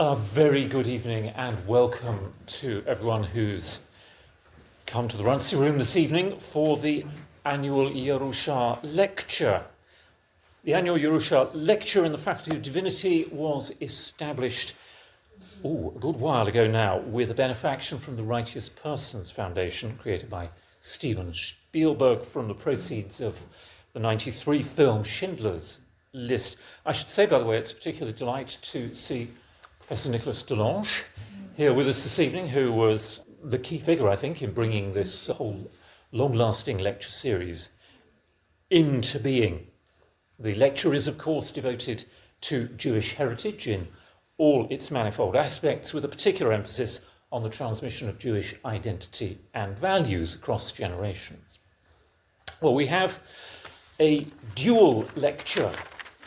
A very good evening and welcome to everyone who's come to the Runcie Room this evening for the annual Yerushah Lecture. The annual Yerushah Lecture in the Faculty of Divinity was established a good while ago now with a benefaction from the Righteous Persons Foundation created by Steven Spielberg from the proceeds of the 1993 film Schindler's List. I should say, by the way, it's a particular delight to see Professor Nicholas Delange here with us this evening, who was the key figure, I think, in bringing this whole long-lasting lecture series into being. The lecture is, of course, devoted to Jewish heritage in all its manifold aspects, with a particular emphasis on the transmission of Jewish identity and values across generations. Well, we have a dual lecture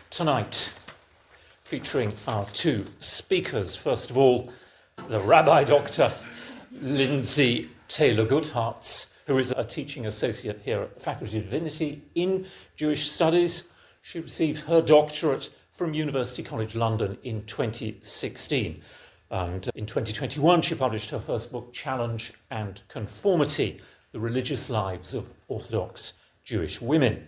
tonight, featuring our two speakers. First of all, the Rabbi Dr. Lindsey Taylor-Guthartz, who is a teaching associate here at the Faculty of Divinity in Jewish Studies. She received her doctorate from University College London in 2016. And in 2021, she published her first book, Challenge and Conformity, The Religious Lives of Orthodox Jewish Women.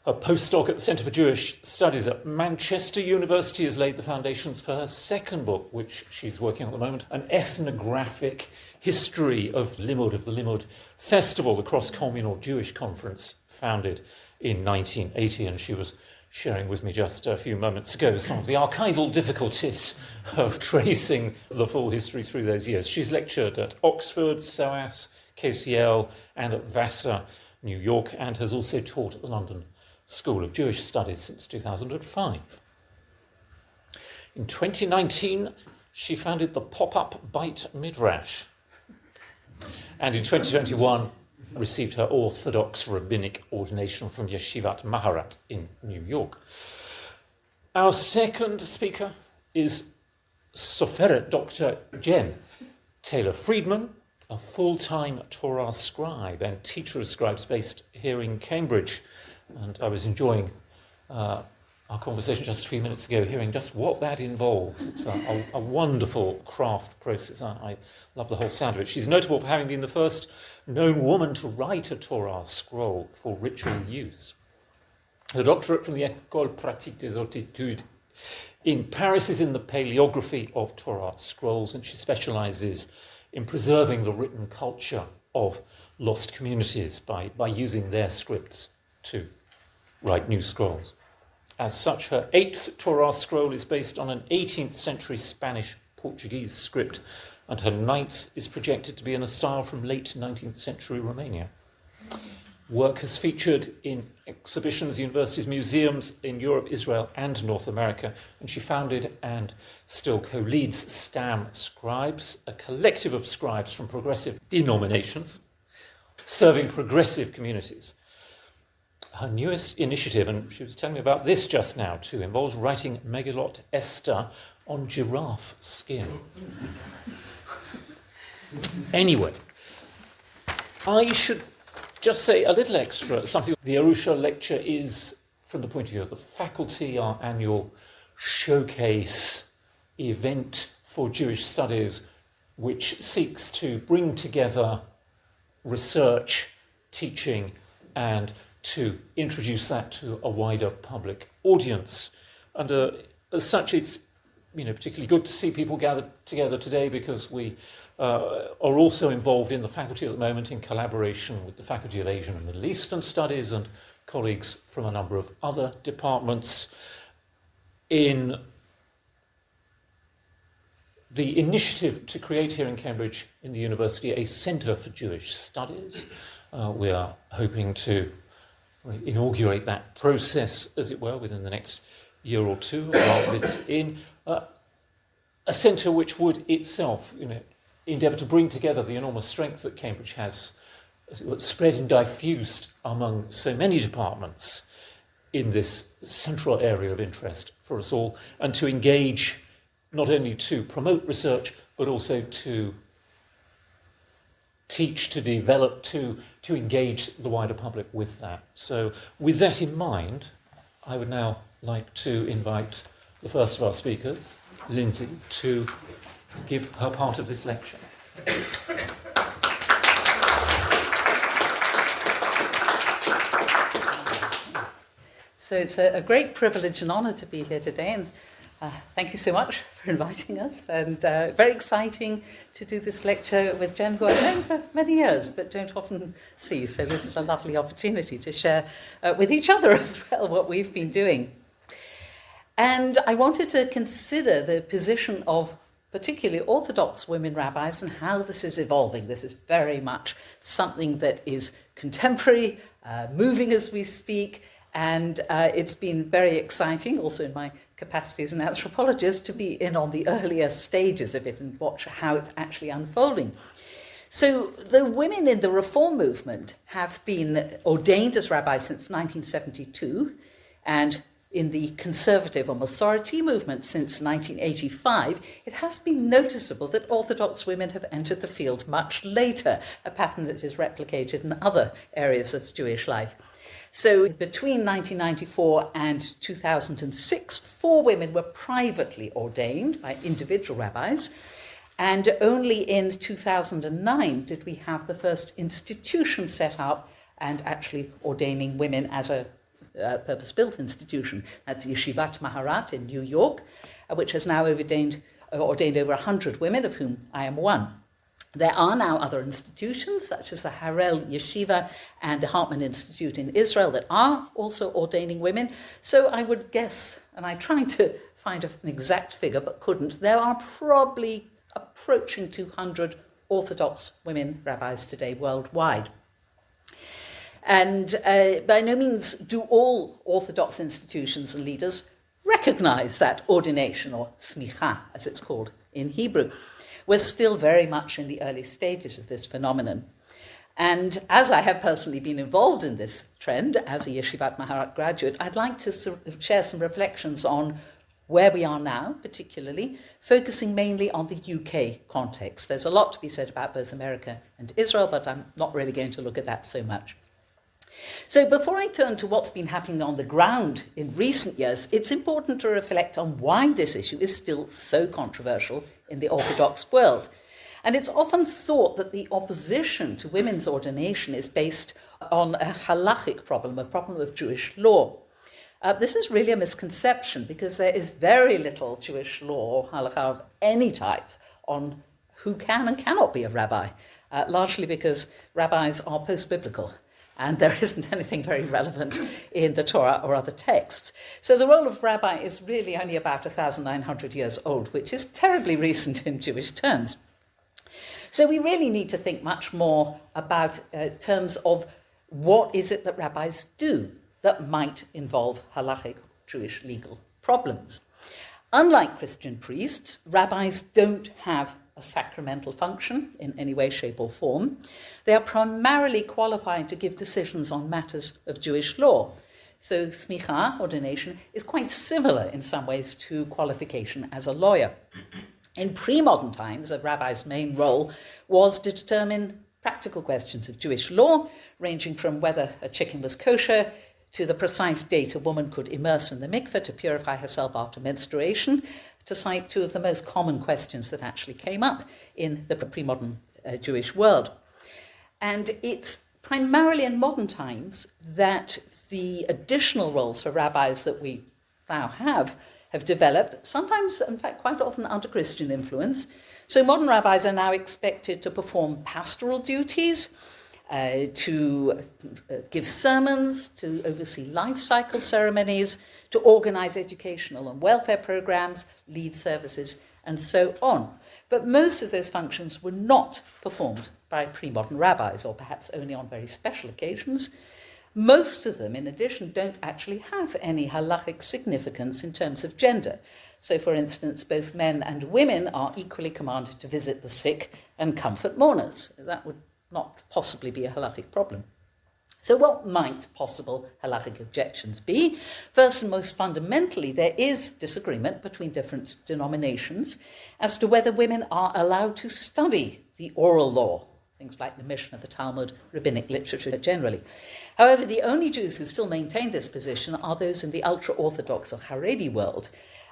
A postdoc at the Centre for Jewish Studies at Manchester University has laid the foundations for her second book, which she's working on at the moment, an ethnographic history of the Limud Festival, the cross-communal Jewish conference founded in 1980. And she was sharing with me just a few moments ago some of the archival difficulties of tracing the full history through those years. She's lectured at Oxford, SOAS, KCL, and at Vassar, New York, and has also taught at the London School of Jewish Studies since 2005. In 2019, she founded the Pop-Up Beit Midrash, and in 2021 received her Orthodox rabbinic ordination from Yeshivat Maharat in New York. Our second speaker is Soferet Dr. Jen Taylor Friedman, a full-time Torah scribe and teacher of scribes based here in Cambridge. And I was enjoying our conversation just a few minutes ago, hearing just what that involves. It's a wonderful craft process. I love the whole sound of it. She's notable for having been the first known woman to write a Torah scroll for ritual use. Her doctorate from the École Pratique des Hautes Études in Paris is in the paleography of Torah scrolls, and she specializes in preserving the written culture of lost communities by using their scripts to write new scrolls. As such, her 8th Torah scroll is based on an 18th century Spanish-Portuguese script, and her 9th is projected to be in a style from late 19th century Romania. Work has featured in exhibitions, universities, museums in Europe, Israel, and North America, and she founded and still co-leads STAM Scribes, a collective of scribes from progressive denominations serving progressive communities. Her newest initiative, and she was telling me about this just now too, involves writing Megillot Esther on giraffe skin. Anyway, I should just say a little extra something. The Yerushah Lecture is, from the point of view of the faculty, our annual showcase event for Jewish studies, which seeks to bring together research, teaching, and to introduce that to a wider public audience. And as such, it's particularly good to see people gathered together today, because we are also involved in the faculty at the moment in collaboration with the Faculty of Asian and Middle Eastern Studies and colleagues from a number of other departments in the initiative to create here in Cambridge in the university a Centre for Jewish Studies. We are hoping to inaugurate that process, as it were, within the next year or two, while it's in a centre which would itself, endeavour to bring together the enormous strength that Cambridge has, as it were, spread and diffused among so many departments in this central area of interest for us all, and to engage not only to promote research, but also to teach, to develop, to engage the wider public with that. So with that in mind, I would now like to invite the first of our speakers, Lindsey to give her part of this lecture. So it's a great privilege and honour to be here today, and thank you so much for inviting us, and very exciting to do this lecture with Jen, who I've known for many years but don't often see, so this is a lovely opportunity to share with each other as well what we've been doing. And I wanted to consider the position of particularly Orthodox women rabbis and how this is evolving. This is very much something that is contemporary, moving as we speak, and it's been very exciting, also in my capacity as an anthropologist, to be in on the earlier stages of it and watch how it's actually unfolding. So the women in the Reform movement have been ordained as rabbis since 1972, and in the conservative or Masorti movement since 1985, it has been noticeable that Orthodox women have entered the field much later, a pattern that is replicated in other areas of Jewish life. So between 1994 and 2006, 4 women were privately ordained by individual rabbis, and only in 2009 did we have the first institution set up and actually ordaining women as a purpose-built institution. That's Yeshivat Maharat in New York, which has now ordained over 100 women, of whom I am one. There are now other institutions, such as the Harel Yeshiva and the Hartman Institute in Israel, that are also ordaining women. So I would guess, and I tried to find an exact figure but couldn't, there are probably approaching 200 Orthodox women rabbis today worldwide. And by no means do all Orthodox institutions and leaders recognize that ordination, or smicha, as it's called in Hebrew. We're still very much in the early stages of this phenomenon. And as I have personally been involved in this trend as a Yeshivat Maharat graduate, I'd like to share some reflections on where we are now, particularly, focusing mainly on the UK context. There's a lot to be said about both America and Israel, but I'm not really going to look at that so much. So before I turn to what's been happening on the ground in recent years, it's important to reflect on why this issue is still so controversial in the Orthodox world. And it's often thought that the opposition to women's ordination is based on a halachic problem, a problem of Jewish law. This is really a misconception because there is very little Jewish law or halakhah of any type on who can and cannot be a rabbi, largely because rabbis are post-biblical. And there isn't anything very relevant in the Torah or other texts. So the role of rabbi is really only about 1,900 years old, which is terribly recent in Jewish terms. So we really need to think much more about terms of what is it that rabbis do that might involve halachic Jewish legal problems. Unlike Christian priests, rabbis don't have a sacramental function in any way, shape or form. They are primarily qualified to give decisions on matters of Jewish law. So smicha, ordination, is quite similar in some ways to qualification as a lawyer. In pre-modern times, a rabbi's main role was to determine practical questions of Jewish law, ranging from whether a chicken was kosher to the precise date a woman could immerse in the mikveh to purify herself after menstruation, to cite 2 of the most common questions that actually came up in the pre-modern Jewish world. And it's primarily in modern times that the additional roles for rabbis that we now have developed, sometimes, in fact, quite often under Christian influence. So modern rabbis are now expected to perform pastoral duties, to give sermons, to oversee life cycle ceremonies, to organize educational and welfare programs, lead services, and so on. But most of those functions were not performed by pre-modern rabbis, or perhaps only on very special occasions. Most of them, in addition, don't actually have any halachic significance in terms of gender. So, for instance, both men and women are equally commanded to visit the sick and comfort mourners. That would not possibly be a halachic problem. So what might possible halachic objections be? First and most fundamentally, there is disagreement between different denominations as to whether women are allowed to study the oral law, things like the Mishnah, the Talmud, rabbinic literature generally. However, the only Jews who still maintain this position are those in the ultra-Orthodox or Haredi world,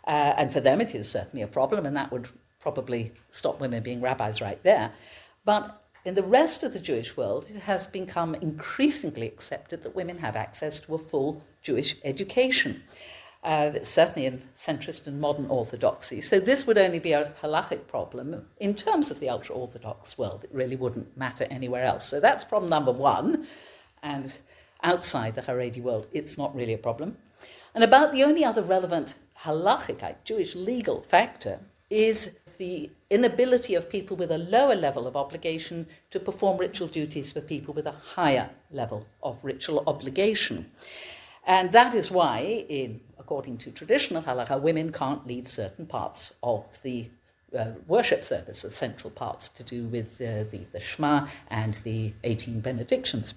And for them it is certainly a problem, and that would probably stop women being rabbis right there. But in the rest of the Jewish world, it has become increasingly accepted that women have access to a full Jewish education, certainly in centrist and modern orthodoxy. So this would only be a halachic problem in terms of the ultra-Orthodox world. It really wouldn't matter anywhere else. So that's problem number one. And outside the Haredi world, it's not really a problem. And about the only other relevant halachic, Jewish legal factor is the inability of people with a lower level of obligation to perform ritual duties for people with a higher level of ritual obligation. And that is why, according to traditional halakhah, women can't lead certain parts of the worship service, the central parts to do with the Shema and the 18 benedictions.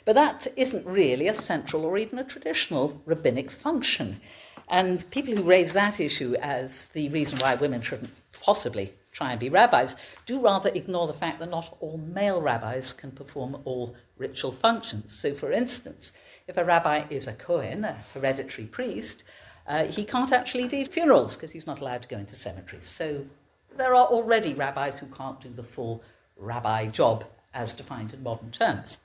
But that isn't really a central or even a traditional rabbinic function. And people who raise that issue as the reason why women shouldn't possibly try and be rabbis do rather ignore the fact that not all male rabbis can perform all ritual functions. So, for instance, if a rabbi is a Kohen, a hereditary priest, he can't actually lead funerals because he's not allowed to go into cemeteries. So there are already rabbis who can't do the full rabbi job as defined in modern terms.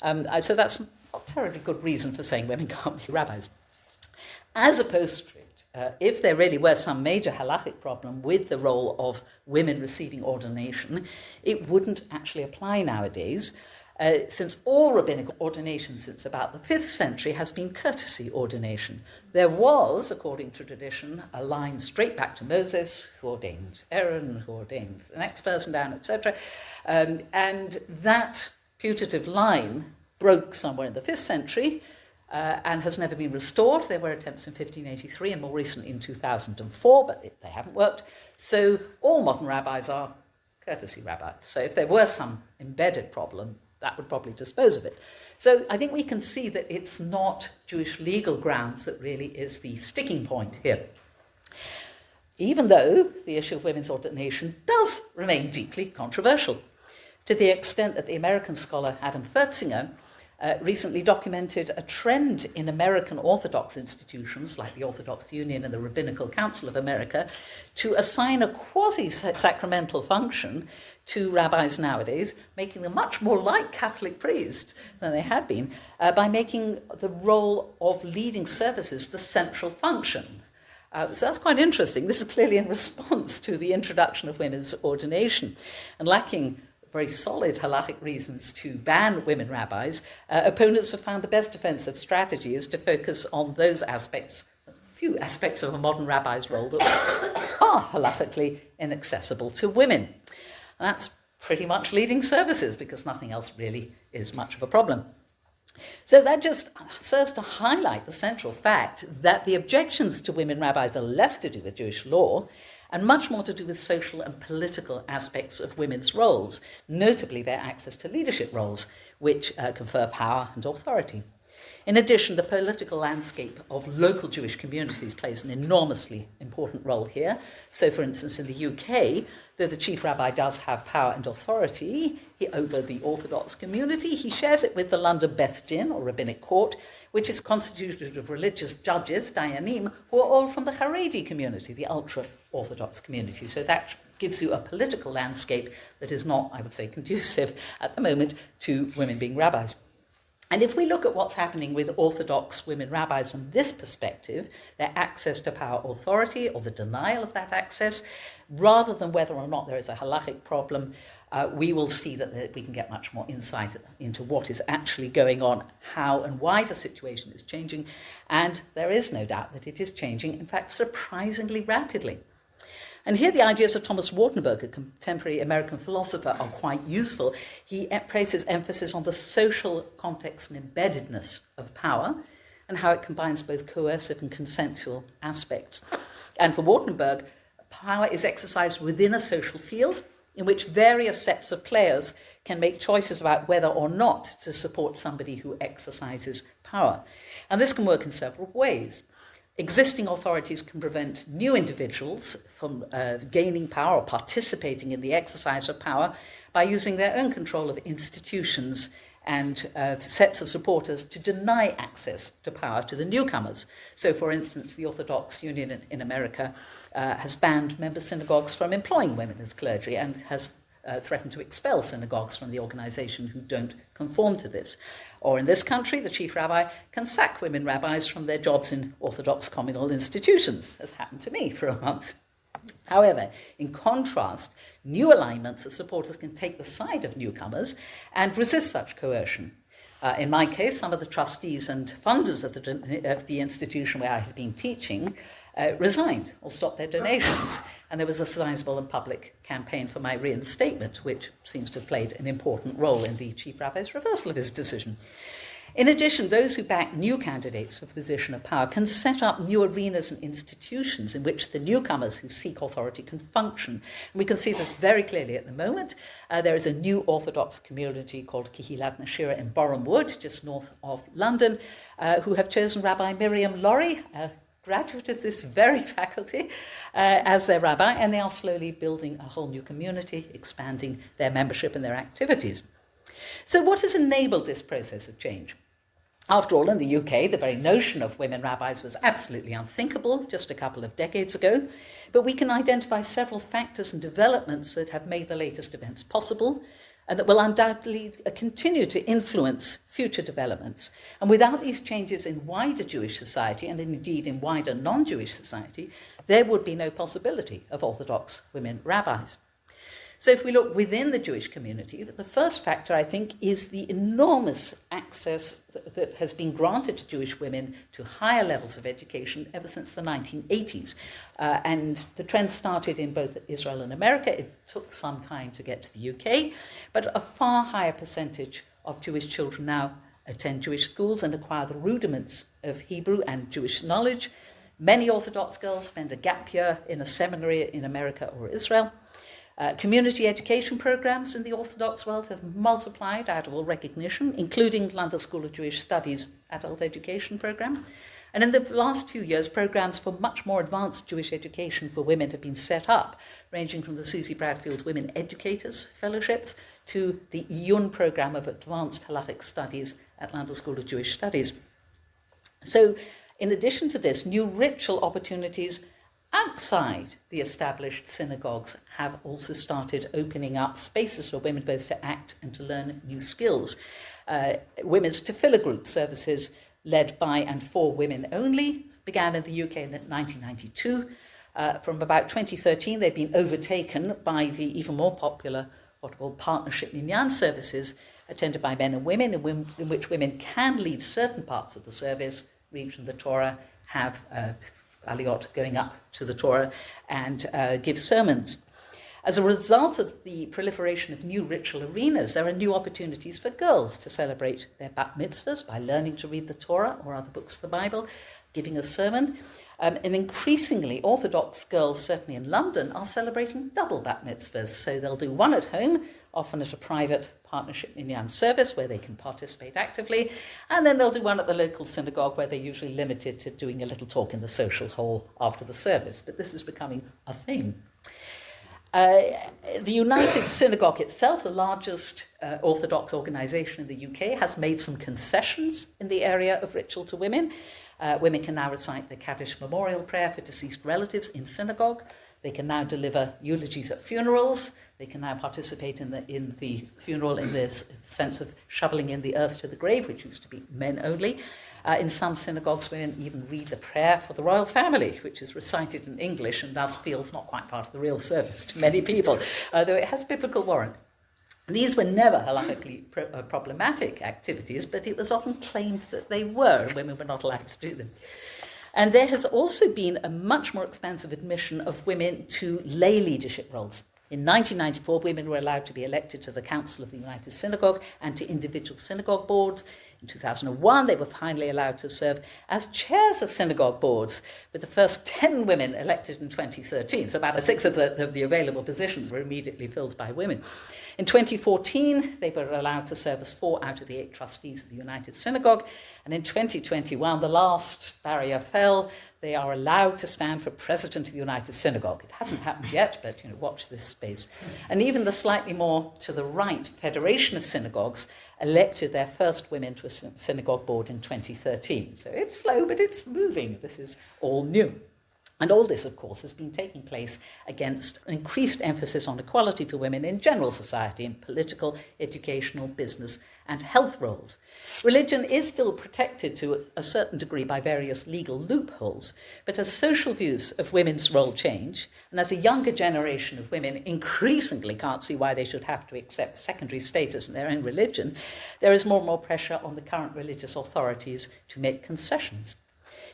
So that's not a terribly good reason for saying women can't be rabbis. As opposed to it, if there really were some major halachic problem with the role of women receiving ordination, it wouldn't actually apply nowadays, since all rabbinic ordination since about the 5th century has been courtesy ordination. There was, according to tradition, a line straight back to Moses, who ordained Aaron, who ordained the next person down, etc. And that putative line broke somewhere in the 5th century, and has never been restored. There were attempts in 1583 and more recently in 2004, but they haven't worked. So all modern rabbis are courtesy rabbis. So if there were some embedded problem, that would probably dispose of it. So I think we can see that it's not Jewish legal grounds that really is the sticking point here. Even though the issue of women's ordination does remain deeply controversial, to the extent that the American scholar Adam Furtzinger recently documented a trend in American Orthodox institutions like the Orthodox Union and the Rabbinical Council of America to assign a quasi-sacramental function to rabbis nowadays, making them much more like Catholic priests than they had been, by making the role of leading services the central function. So that's quite interesting. This is clearly in response to the introduction of women's ordination. And lacking very solid halachic reasons to ban women rabbis, opponents have found the best defensive strategy is to focus on those aspects, few aspects of a modern rabbi's role that are halachically inaccessible to women. And that's pretty much leading services because nothing else really is much of a problem. So that just serves to highlight the central fact that the objections to women rabbis are less to do with Jewish law and much more to do with social and political aspects of women's roles, notably their access to leadership roles, which confer power and authority. In addition, the political landscape of local Jewish communities plays an enormously important role here. So, for instance, in the UK, though the chief rabbi does have power and authority over the Orthodox community, he shares it with the London Beth Din, or rabbinic court, which is constituted of religious judges, dayanim, who are all from the Haredi community, the ultra-Orthodox community. So that gives you a political landscape that is not, I would say, conducive at the moment to women being rabbis. And if we look at what's happening with Orthodox women rabbis from this perspective, their access to power authority or the denial of that access, rather than whether or not there is a halachic problem, we will see that we can get much more insight into what is actually going on, how and why the situation is changing. And there is no doubt that it is changing, in fact, surprisingly rapidly. And here the ideas of Thomas Wartenberg, a contemporary American philosopher, are quite useful. He places emphasis on the social context and embeddedness of power and how it combines both coercive and consensual aspects. And for Wartenberg, power is exercised within a social field in which various sets of players can make choices about whether or not to support somebody who exercises power. And this can work in several ways. Existing authorities can prevent new individuals from gaining power or participating in the exercise of power by using their own control of institutions and sets of supporters to deny access to power to the newcomers. So, for instance, the Orthodox Union in America has banned member synagogues from employing women as clergy and has threatened to expel synagogues from the organization who don't conform to this. Or in this country, the chief rabbi can sack women rabbis from their jobs in Orthodox communal institutions, as happened to me for a month. However, in contrast, new alignments of supporters can take the side of newcomers and resist such coercion. In my case, some of the trustees and funders of the institution where I had been teaching resigned or stopped their donations, and there was a sizable and public campaign for my reinstatement, which seems to have played an important role in the chief rabbi's reversal of his decision. In addition, those who back new candidates for the position of power can set up new arenas and institutions in which the newcomers who seek authority can function. And we can see this very clearly at the moment. There is a new Orthodox community called Kehilat Nashira in Boreham Wood, just north of London, who have chosen Rabbi Miriam Laurie, a graduate of this very faculty, as their rabbi, and they are slowly building a whole new community, expanding their membership and their activities. So what has enabled this process of change? After all, in the UK, the very notion of women rabbis was absolutely unthinkable just a couple of decades ago, but we can identify several factors and developments that have made the latest events possible and that will undoubtedly continue to influence future developments. And without these changes in wider Jewish society, and indeed in wider non-Jewish society, there would be no possibility of Orthodox women rabbis. So if we look within the Jewish community, the first factor, I think, is the enormous access that has been granted to Jewish women to higher levels of education ever since the 1980s. And the trend started in both Israel and America. It took some time to get to the UK, but a far higher percentage of Jewish children now attend Jewish schools and acquire the rudiments of Hebrew and Jewish knowledge. Many Orthodox girls spend a gap year in a seminary in America or Israel. Community education programs in the Orthodox world have multiplied out of all recognition, including London School of Jewish Studies adult education program. And in the last 2 years, programs for much more advanced Jewish education for women have been set up, ranging from the Susie Bradfield Women Educators Fellowships to the Iyun program of advanced halachic studies at London School of Jewish Studies. So in addition to this, new ritual opportunities outside the established synagogues have also started opening up spaces for women both to act and to learn new skills. Women's tefillah group services led by and for women only began in the UK in 1992. From about 2013, they've been overtaken by the even more popular what are called partnership minyan services attended by men and women, in which women can lead certain parts of the service, read from the Torah, have aliyot going up to the Torah, and give sermons. As a result of the proliferation of new ritual arenas, there are new opportunities for girls to celebrate their bat mitzvahs by learning to read the Torah or other books of the Bible, giving a sermon. And increasingly, Orthodox girls, certainly in London, are celebrating double bat mitzvahs. So they'll do one at home, often at a private partnership minyan service where they can participate actively, and then they'll do one at the local synagogue where they're usually limited to doing a little talk in the social hall after the service. But this is becoming a thing. The United Synagogue itself, the largest Orthodox organisation in the UK, has made some concessions in the area of ritual to women. Women can now recite the Kaddish memorial prayer for deceased relatives in synagogue. They can now deliver eulogies at funerals. They can now participate in the funeral in this sense of shoveling in the earth to the grave, which used to be men only. In some synagogues, women even read the prayer for the royal family, which is recited in English and thus feels not quite part of the real service to many people, though it has biblical warrant. These were never halakhically problematic activities, but it was often claimed that they were, and women were not allowed to do them. And there has also been a much more expansive admission of women to lay leadership roles. In 1994, women were allowed to be elected to the Council of the United Synagogue and to individual synagogue boards. In 2001, they were finally allowed to serve as chairs of synagogue boards, with the first 10 women elected in 2013. So about a sixth of the available positions were immediately filled by women. In 2014, they were allowed to serve as 4 out of the 8 trustees of the United Synagogue. And in 2021, the last barrier fell. they are allowed to stand for President of the United Synagogue. It hasn't happened yet, but watch this space. And even the slightly more to the right Federation of Synagogues elected their first women to a synagogue board in 2013. So it's slow, but it's moving. This is all new. And all this, of course, has been taking place against an increased emphasis on equality for women in general society, in political, educational, business, and health roles. Religion is still protected to a certain degree by various legal loopholes, but as social views of women's role change, and as a younger generation of women increasingly can't see why they should have to accept secondary status in their own religion, there is more and more pressure on the current religious authorities to make concessions.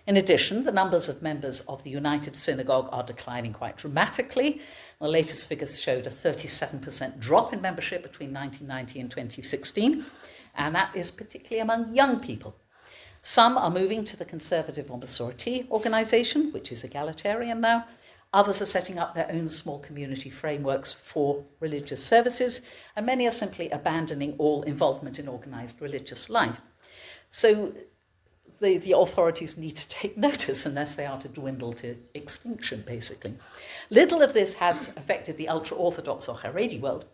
In addition, the numbers of members of the United Synagogue are declining quite dramatically. The latest figures showed a 37% drop in membership between 1990 and 2016, and that is particularly among young people. Some are moving to the Conservative or Masorti organization, which is egalitarian now. Others are setting up their own small community frameworks for religious services, and many are simply abandoning all involvement in organized religious life. So the authorities need to take notice unless they are to dwindle to extinction, basically. Little of this has affected the ultra-Orthodox or Haredi world,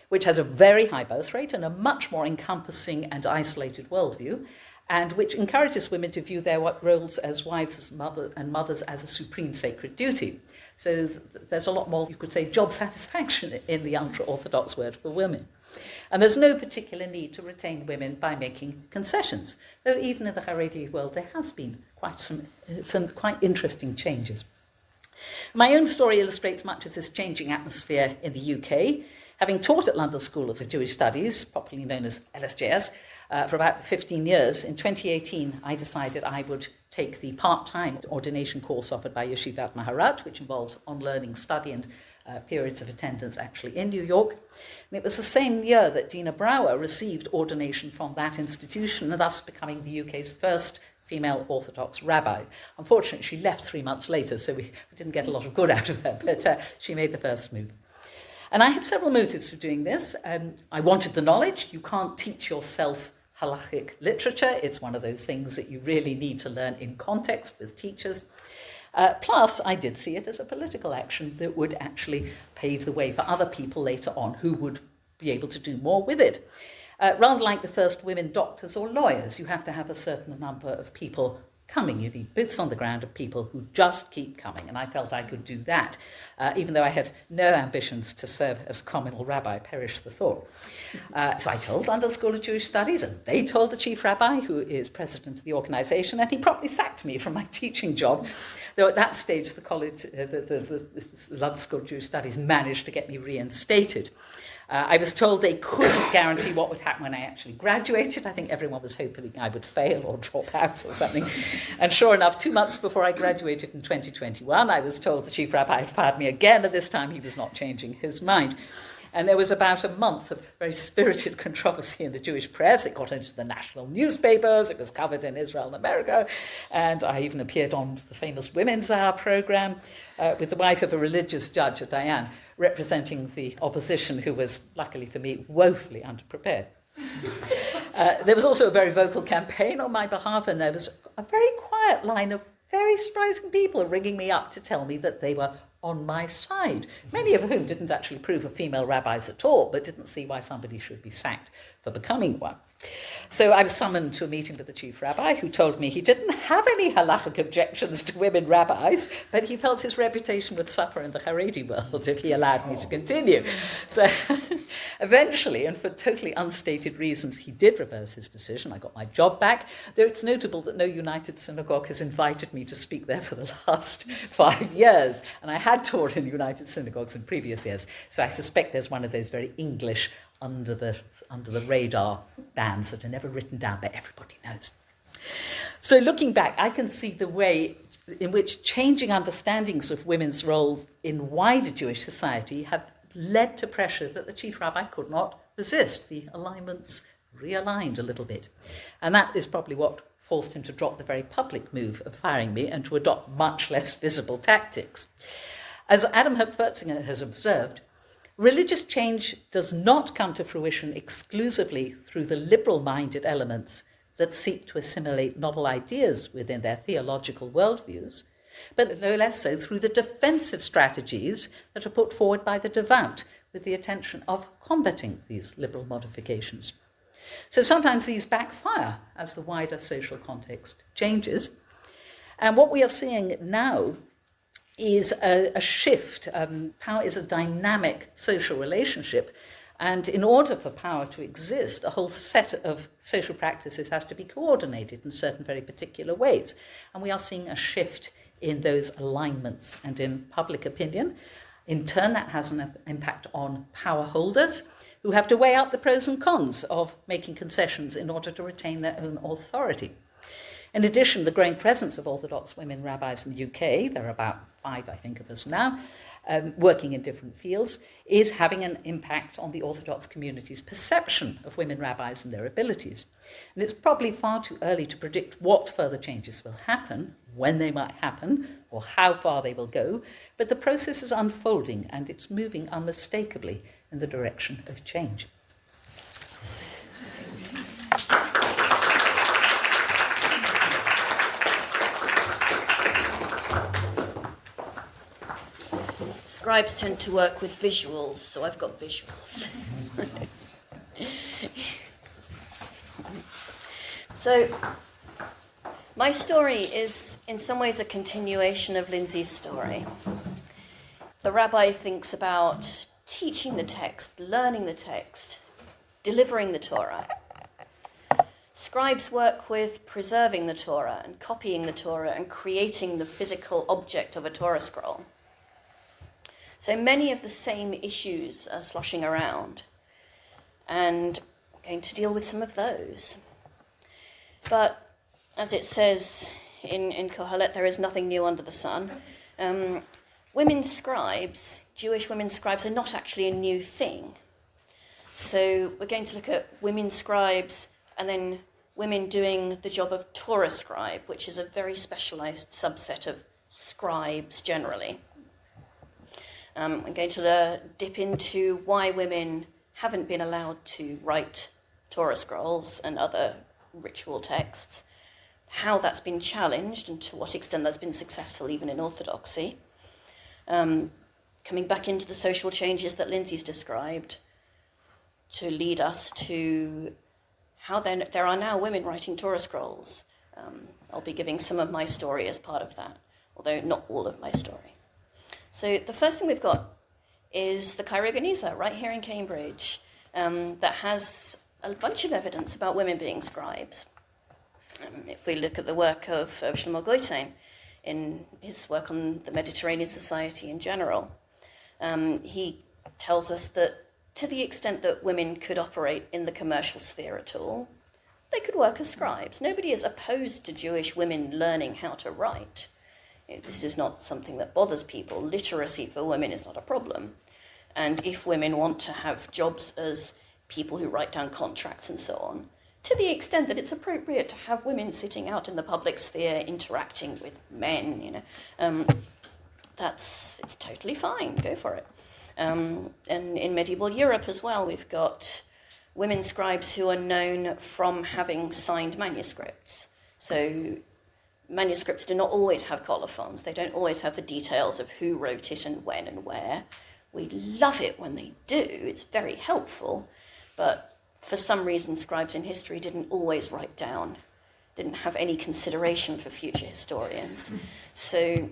which has a very high birth rate and a much more encompassing and isolated worldview, and which encourages women to view their roles as wives and mothers as a supreme sacred duty. So there's a lot more, you could say, job satisfaction in the ultra-Orthodox world for women. And there's no particular need to retain women by making concessions, though even in the Haredi world there has been quite some quite interesting changes. My own story illustrates much of this changing atmosphere in the UK. Having taught at London School of Jewish Studies, popularly known as LSJS, for about 15 years, in 2018 I decided I would take the part-time ordination course offered by Yeshivat Maharat, which involves on-learning study and periods of attendance actually in New York. And it was the same year that Dina Brower received ordination from that institution, and thus becoming the UK's first female Orthodox rabbi. Unfortunately, she left 3 months later, so we didn't get a lot of good out of her, but she made the first move. And I had several motives for doing this. I wanted the knowledge. You can't teach yourself halachic literature. It's one of those things that you really need to learn in context with teachers. Plus, I did see it as a political action that would actually pave the way for other people later on who would be able to do more with it. Rather like the first women doctors or lawyers, you have to have a certain number of people coming. You need boots on the ground of people who just keep coming, and I felt I could do that, even though I had no ambitions to serve as communal rabbi, perish the thought. So I told London School of Jewish Studies, and they told the chief rabbi, who is president of the organisation, and he promptly sacked me from my teaching job, though at that stage the college, the London School of Jewish Studies managed to get me reinstated. I was told they couldn't guarantee what would happen when I actually graduated. I think everyone was hoping I would fail or drop out or something. And sure enough, 2 months before I graduated in 2021, I was told the chief rabbi had fired me again, and this time he was not changing his mind. And there was about a month of very spirited controversy in the Jewish press. It got into the national newspapers, it was covered in Israel and America, and I even appeared on the famous Women's Hour program with the wife of a religious judge, a Dayan, representing the opposition, who was, luckily for me, woefully underprepared. There was also a very vocal campaign on my behalf, and there was a very quiet line of very surprising people ringing me up to tell me that they were on my side, many of whom didn't actually approve of female rabbis at all, but didn't see why somebody should be sacked for becoming one. So I was summoned to a meeting with the chief rabbi, who told me he didn't have any halachic objections to women rabbis, but he felt his reputation would suffer in the Haredi world if he allowed me to continue. So eventually, and for totally unstated reasons, he did reverse his decision. I got my job back, though it's notable that no United Synagogue has invited me to speak there for the last 5 years. And I had taught in United Synagogues in previous years, so I suspect there's one of those very English under the radar bands that are never written down, but everybody knows. So looking back, I can see the way in which changing understandings of women's roles in wider Jewish society have led to pressure that the chief rabbi could not resist. The alignments realigned a little bit. And that is probably what forced him to drop the very public move of firing me and to adopt much less visible tactics. As Adam Hertfurtzinger has observed, religious change does not come to fruition exclusively through the liberal-minded elements that seek to assimilate novel ideas within their theological worldviews, but no less so through the defensive strategies that are put forward by the devout with the intention of combating these liberal modifications. So sometimes these backfire as the wider social context changes. And what we are seeing now is a shift. Power is a dynamic social relationship. And in order for power to exist, a whole set of social practices has to be coordinated in certain very particular ways. And we are seeing a shift in those alignments and in public opinion. In turn, that has an impact on power holders who have to weigh out the pros and cons of making concessions in order to retain their own authority. In addition, the growing presence of Orthodox women rabbis in the UK, there are about 5, I think, of us now, working in different fields, is having an impact on the Orthodox community's perception of women rabbis and their abilities. And it's probably far too early to predict what further changes will happen, when they might happen, or how far they will go, but the process is unfolding and it's moving unmistakably in the direction of change. Scribes tend to work with visuals, so I've got visuals. So, my story is in some ways a continuation of Lindsey's story. The rabbi thinks about teaching the text, learning the text, delivering the Torah. Scribes work with preserving the Torah and copying the Torah and creating the physical object of a Torah scroll. So many of the same issues are sloshing around, and I'm going to deal with some of those. But as it says in Kohelet, there is nothing new under the sun. Women scribes, Jewish women scribes, are not actually a new thing. So we're going to look at women scribes and then women doing the job of Torah scribe, which is a very specialized subset of scribes generally. We're going to dip into why women haven't been allowed to write Torah scrolls and other ritual texts, how that's been challenged and to what extent that's been successful even in Orthodoxy. Coming back into the social changes that Lindsey's described to lead us to how there are now women writing Torah scrolls. I'll be giving some of my story as part of that, although not all of my story. So the first thing we've got is the Cairo Geniza right here in Cambridge that has a bunch of evidence about women being scribes. If we look at the work of Shlomo Goitein in his work on the Mediterranean society in general, he tells us that to the extent that women could operate in the commercial sphere at all, they could work as scribes. Nobody is opposed to Jewish women learning how to write. This is not something that bothers people. Literacy for women is not a problem. And if women want to have jobs as people who write down contracts and so on, to the extent that it's appropriate to have women sitting out in the public sphere interacting with men, it's totally fine. Go for it. And in medieval Europe as well, we've got women scribes who are known from having signed manuscripts. So manuscripts do not always have colophons. They don't always have the details of who wrote it and when and where. We love it when they do. It's very helpful. But for some reason, scribes in history didn't always write down, didn't have any consideration for future historians. So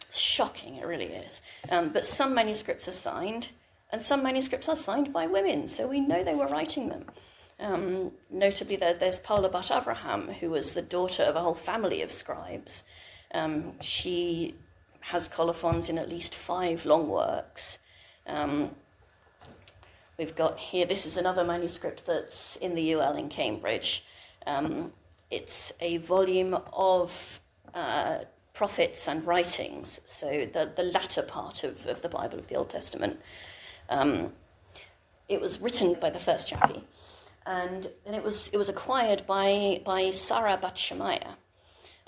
it's shocking, it really is. But some manuscripts are signed, and some manuscripts are signed by women, so we know they were writing them. Notably, there's Paula Bat Avraham, who was the daughter of a whole family of scribes. She has colophons in at least 5 long works. We've got here, this is another manuscript that's in the UL in Cambridge. It's a volume of prophets and writings, so the latter part of the Bible of the Old Testament. It was written by the first chappie. And then it was acquired by Sarah Bat Shemaiah.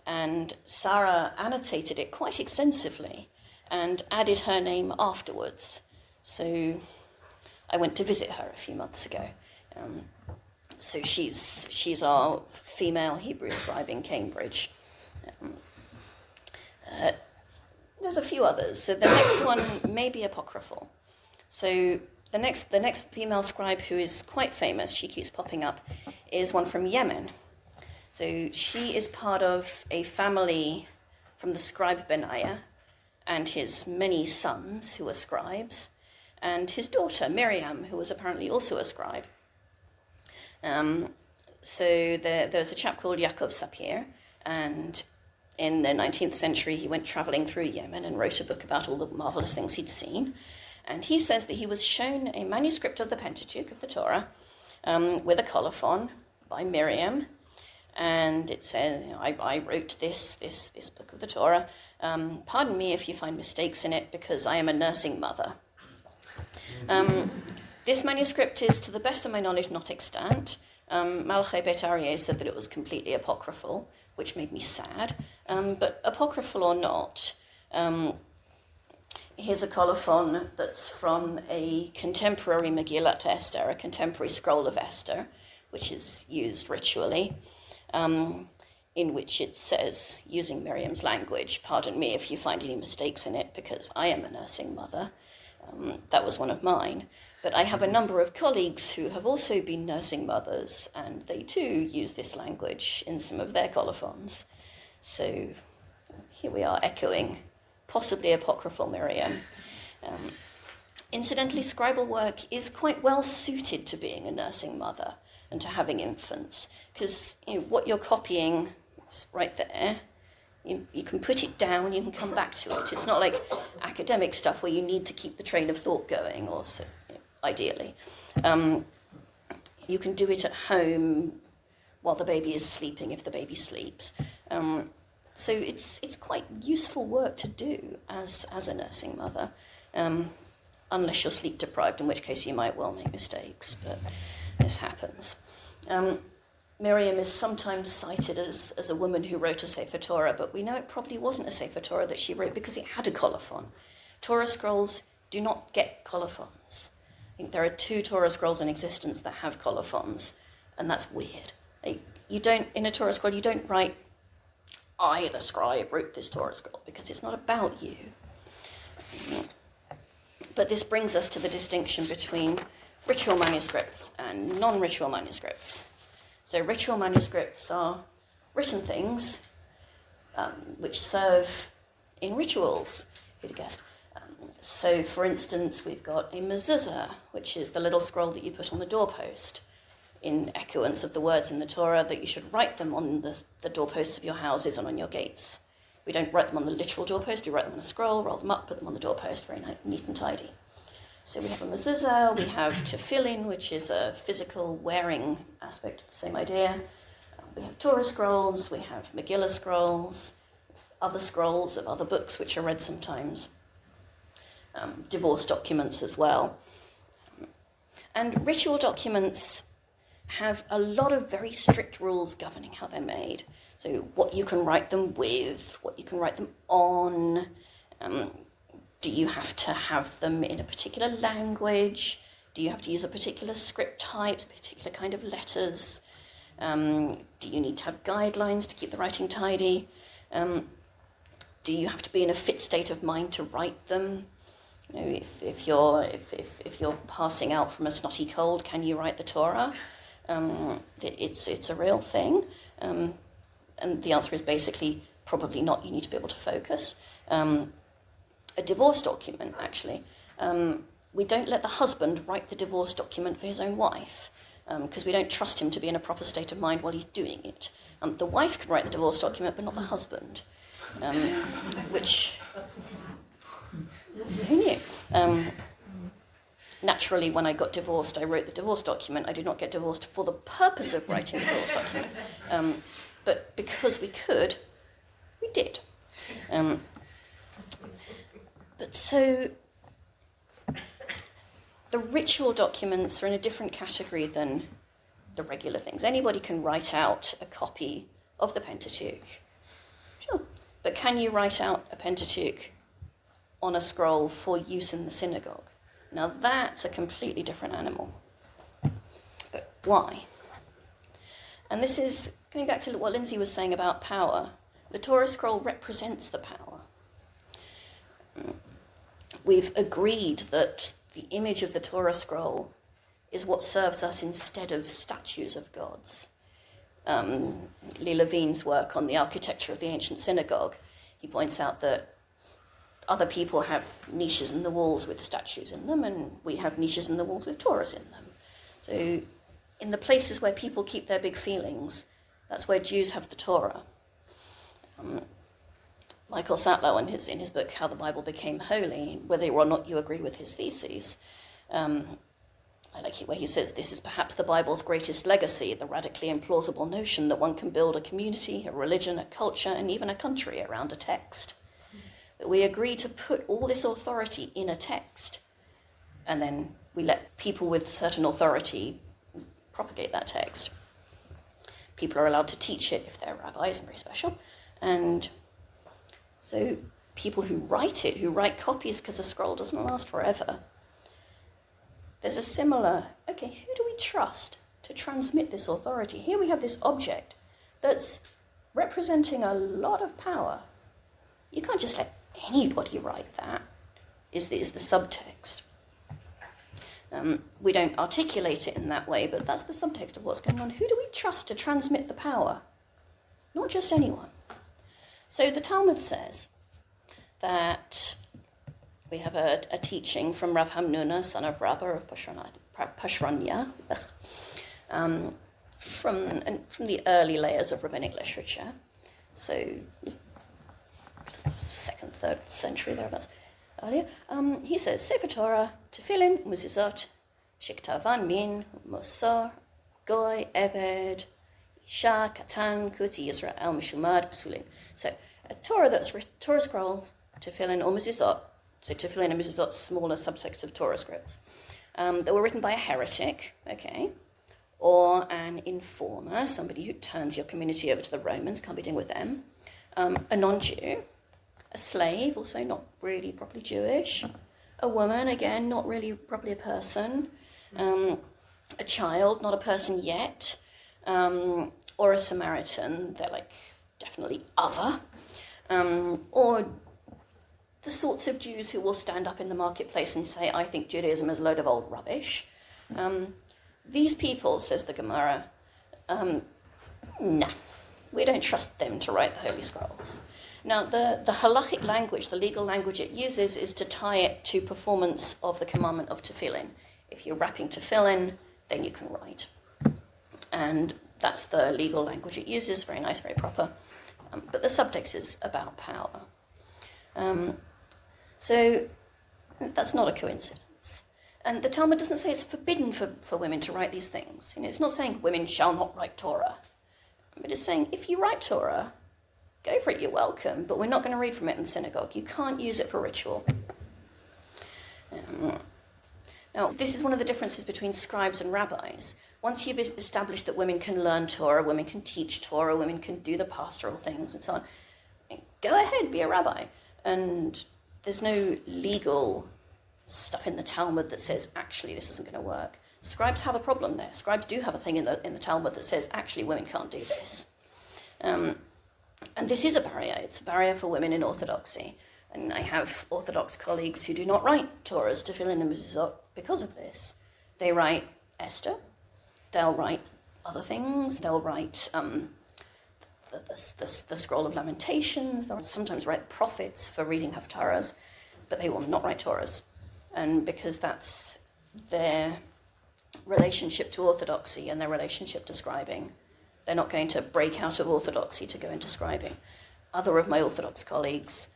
And Sarah annotated it quite extensively and added her name afterwards. So I went to visit her a few months ago. So she's our female Hebrew scribe in Cambridge. There's a few others. So the next one may be apocryphal. So the next female scribe who is quite famous, she keeps popping up, is one from Yemen. So she is part of a family from the scribe Benaiah and his many sons who are scribes, and his daughter Miriam, who was apparently also a scribe. So there's a chap called Yaakov Sapir, and in the 19th century he went travelling through Yemen and wrote a book about all the marvellous things he'd seen. And he says that he was shown a manuscript of the Pentateuch, of the Torah, with a colophon by Miriam. And it says, I wrote this book of the Torah. Pardon me if you find mistakes in it, because I am a nursing mother. This manuscript is, to the best of my knowledge, not extant. Malachi Bet Aryeh said that it was completely apocryphal, which made me sad. But apocryphal or not, here's a colophon that's from a contemporary Megillat Esther, a contemporary scroll of Esther, which is used ritually, in which it says, using Miriam's language, pardon me if you find any mistakes in it, because I am a nursing mother. That was one of mine. But I have a number of colleagues who have also been nursing mothers, and they too use this language in some of their colophons. So here we are echoing possibly apocryphal Miriam. Incidentally, scribal work is quite well suited to being a nursing mother and to having infants, because what you're copying is right there. You can put it down, you can come back to it. It's not like academic stuff where you need to keep the train of thought going, or so, ideally. You can do it at home while the baby is sleeping, if the baby sleeps. So it's quite useful work to do as a nursing mother, unless you're sleep deprived, in which case you might well make mistakes, but this happens. Miriam is sometimes cited as a woman who wrote a Sefer Torah, but we know it probably wasn't a Sefer Torah that she wrote because it had a colophon. Torah scrolls do not get colophons. I think there are 2 Torah scrolls in existence that have colophons, and that's weird. In a Torah scroll, you don't write, I, the scribe, wrote this Torah scroll, because it's not about you. But this brings us to the distinction between ritual manuscripts and non-ritual manuscripts. So ritual manuscripts are written things which serve in rituals, you'd have guessed. So, for instance, we've got a mezuzah, which is the little scroll that you put on the doorpost, in echoance of the words in the Torah that you should write them on the doorposts of your houses and on your gates. We don't write them on the literal doorpost, we write them on a scroll, roll them up, put them on the doorpost, very neat and tidy. So we have a mezuzah, we have tefillin, which is a physical wearing aspect of the same idea. We have Torah scrolls, we have Megillah scrolls, other scrolls of other books which are read sometimes. Divorce documents as well. And ritual documents have a lot of very strict rules governing how they're made. So what you can write them with, what you can write them on, do you have to have them in a particular language? Do you have to use a particular script type, a particular kind of letters? Do you need to have guidelines to keep the writing tidy? Do you have to be in a fit state of mind to write them? If you're passing out from a snotty cold, can you write the Torah? It's a real thing, and the answer is basically probably not. You need to be able to focus. A divorce document, actually, we don't let the husband write the divorce document for his own wife, because we don't trust him to be in a proper state of mind while he's doing it. The wife can write the divorce document, but not the husband, which, who knew? Naturally, when I got divorced, I wrote the divorce document. I did not get divorced for the purpose of writing the divorce document, but because we could, we did. But so the ritual documents are in a different category than the regular things. Anybody can write out a copy of the Pentateuch. Sure. But can you write out a Pentateuch on a scroll for use in the synagogue? Now that's a completely different animal. But why? And this is going back to what Lindsey was saying about power. The Torah scroll represents the power. we've agreed that the image of the Torah scroll is what serves us instead of statues of gods. Lee Levine's work on the architecture of the ancient synagogue, he points out that other people have niches in the walls with statues in them, and we have niches in the walls with Torahs in them. So in the places where people keep their big feelings, that's where Jews have the Torah. Michael Satlow, in his book, How the Bible Became Holy, whether or not you agree with his theses, I like it where he says, this is perhaps the Bible's greatest legacy, the radically implausible notion that one can build a community, a religion, a culture, and even a country around a text. That we agree to put all this authority in a text, and then we let people with certain authority propagate that text. People are allowed to teach it if they're rabbis, very special. And so people who write copies, because a scroll doesn't last forever, there's a similar, okay, who do we trust to transmit this authority? Here we have this object that's representing a lot of power. You can't just let anybody write that, is the subtext. We don't articulate it in that way, but that's the subtext of what's going on. Who do we trust to transmit the power? Not just anyone. So the Talmud says that we have a teaching from Rav Hamnuna, son of Rabbi of Pashranya, from the early layers of rabbinic literature, so 2nd, 3rd century, thereabouts, earlier. He says, Sefer Torah, Tefillin, Muzizot, Shiktavan Min, Mosor, Goy, Eved, Isha, Katan, Kuti, Israel, Mishumad, Psulin. So a Torah Torah scrolls, Tefillin or Muzizot, so Tefillin and Muzizot, smaller subsects of Torah scripts, that were written by a heretic, okay, or an informer, somebody who turns your community over to the Romans, can't be dealing with them, a non-Jew, a slave, also not really properly Jewish, a woman, again, not really properly a person, a child, not a person yet, or a Samaritan, they're like definitely other, or the sorts of Jews who will stand up in the marketplace and say, I think Judaism is a load of old rubbish. These people, says the Gemara, nah, we don't trust them to write the Holy Scrolls. Now, the halachic language, the legal language it uses, is to tie it to performance of the commandment of tefillin. If you're wrapping tefillin, then you can write. And that's the legal language it uses, very nice, very proper. But the subtext is about power. So that's not a coincidence. And the Talmud doesn't say it's forbidden for women to write these things. You know, it's not saying women shall not write Torah. But it's saying if you write Torah, go for it, you're welcome, but we're not going to read from it in the synagogue. You can't use it for ritual. Now, this is one of the differences between scribes and rabbis. Once you've established that women can learn Torah, women can teach Torah, women can do the pastoral things and so on, go ahead, be a rabbi. And there's no legal stuff in the Talmud that says, actually, this isn't going to work. Scribes have a problem there. Scribes do have a thing in the Talmud that says, actually, women can't do this. And this is a barrier. It's a barrier for women in Orthodoxy. And I have Orthodox colleagues who do not write Torahs, Tefillin, and Mezuzot because of this. They write Esther. They'll write other things. They'll write the Scroll of Lamentations. They'll sometimes write prophets for reading Haftarahs, but they will not write Torahs. And because that's their relationship to Orthodoxy and their relationship to scribing, they're not going to break out of Orthodoxy to go into scribing. Other of my Orthodox colleagues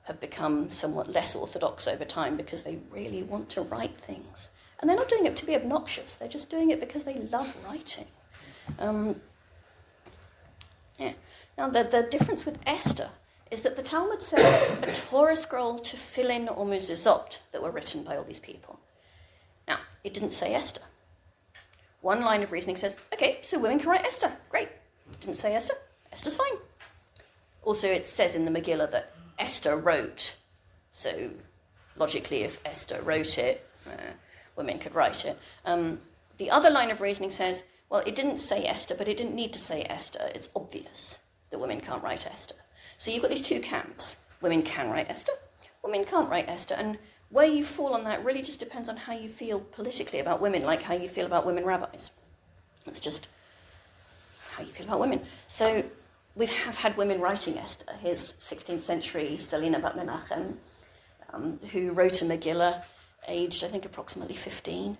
have become somewhat less Orthodox over time because they really want to write things. And they're not doing it to be obnoxious, they're just doing it because they love writing. Now, the difference with Esther is that the Talmud said a Torah scroll, Tefillin or Mezuzot that were written by all these people. Now, it didn't say Esther. One line of reasoning says, okay, so women can write Esther. Great. It didn't say Esther. Esther's fine. Also, it says in the Megillah that Esther wrote. So, logically, if Esther wrote it, women could write it. The other line of reasoning says, well, it didn't say Esther, but it didn't need to say Esther. It's obvious that women can't write Esther. So you've got these two camps. Women can write Esther, women can't write Esther. And where you fall on that really just depends on how you feel politically about women, like how you feel about women rabbis. It's just how you feel about women. So we have had women writing Esther. Here's 16th century Stelina Bat Menachem, who wrote a Megillah, aged, I think, approximately 15.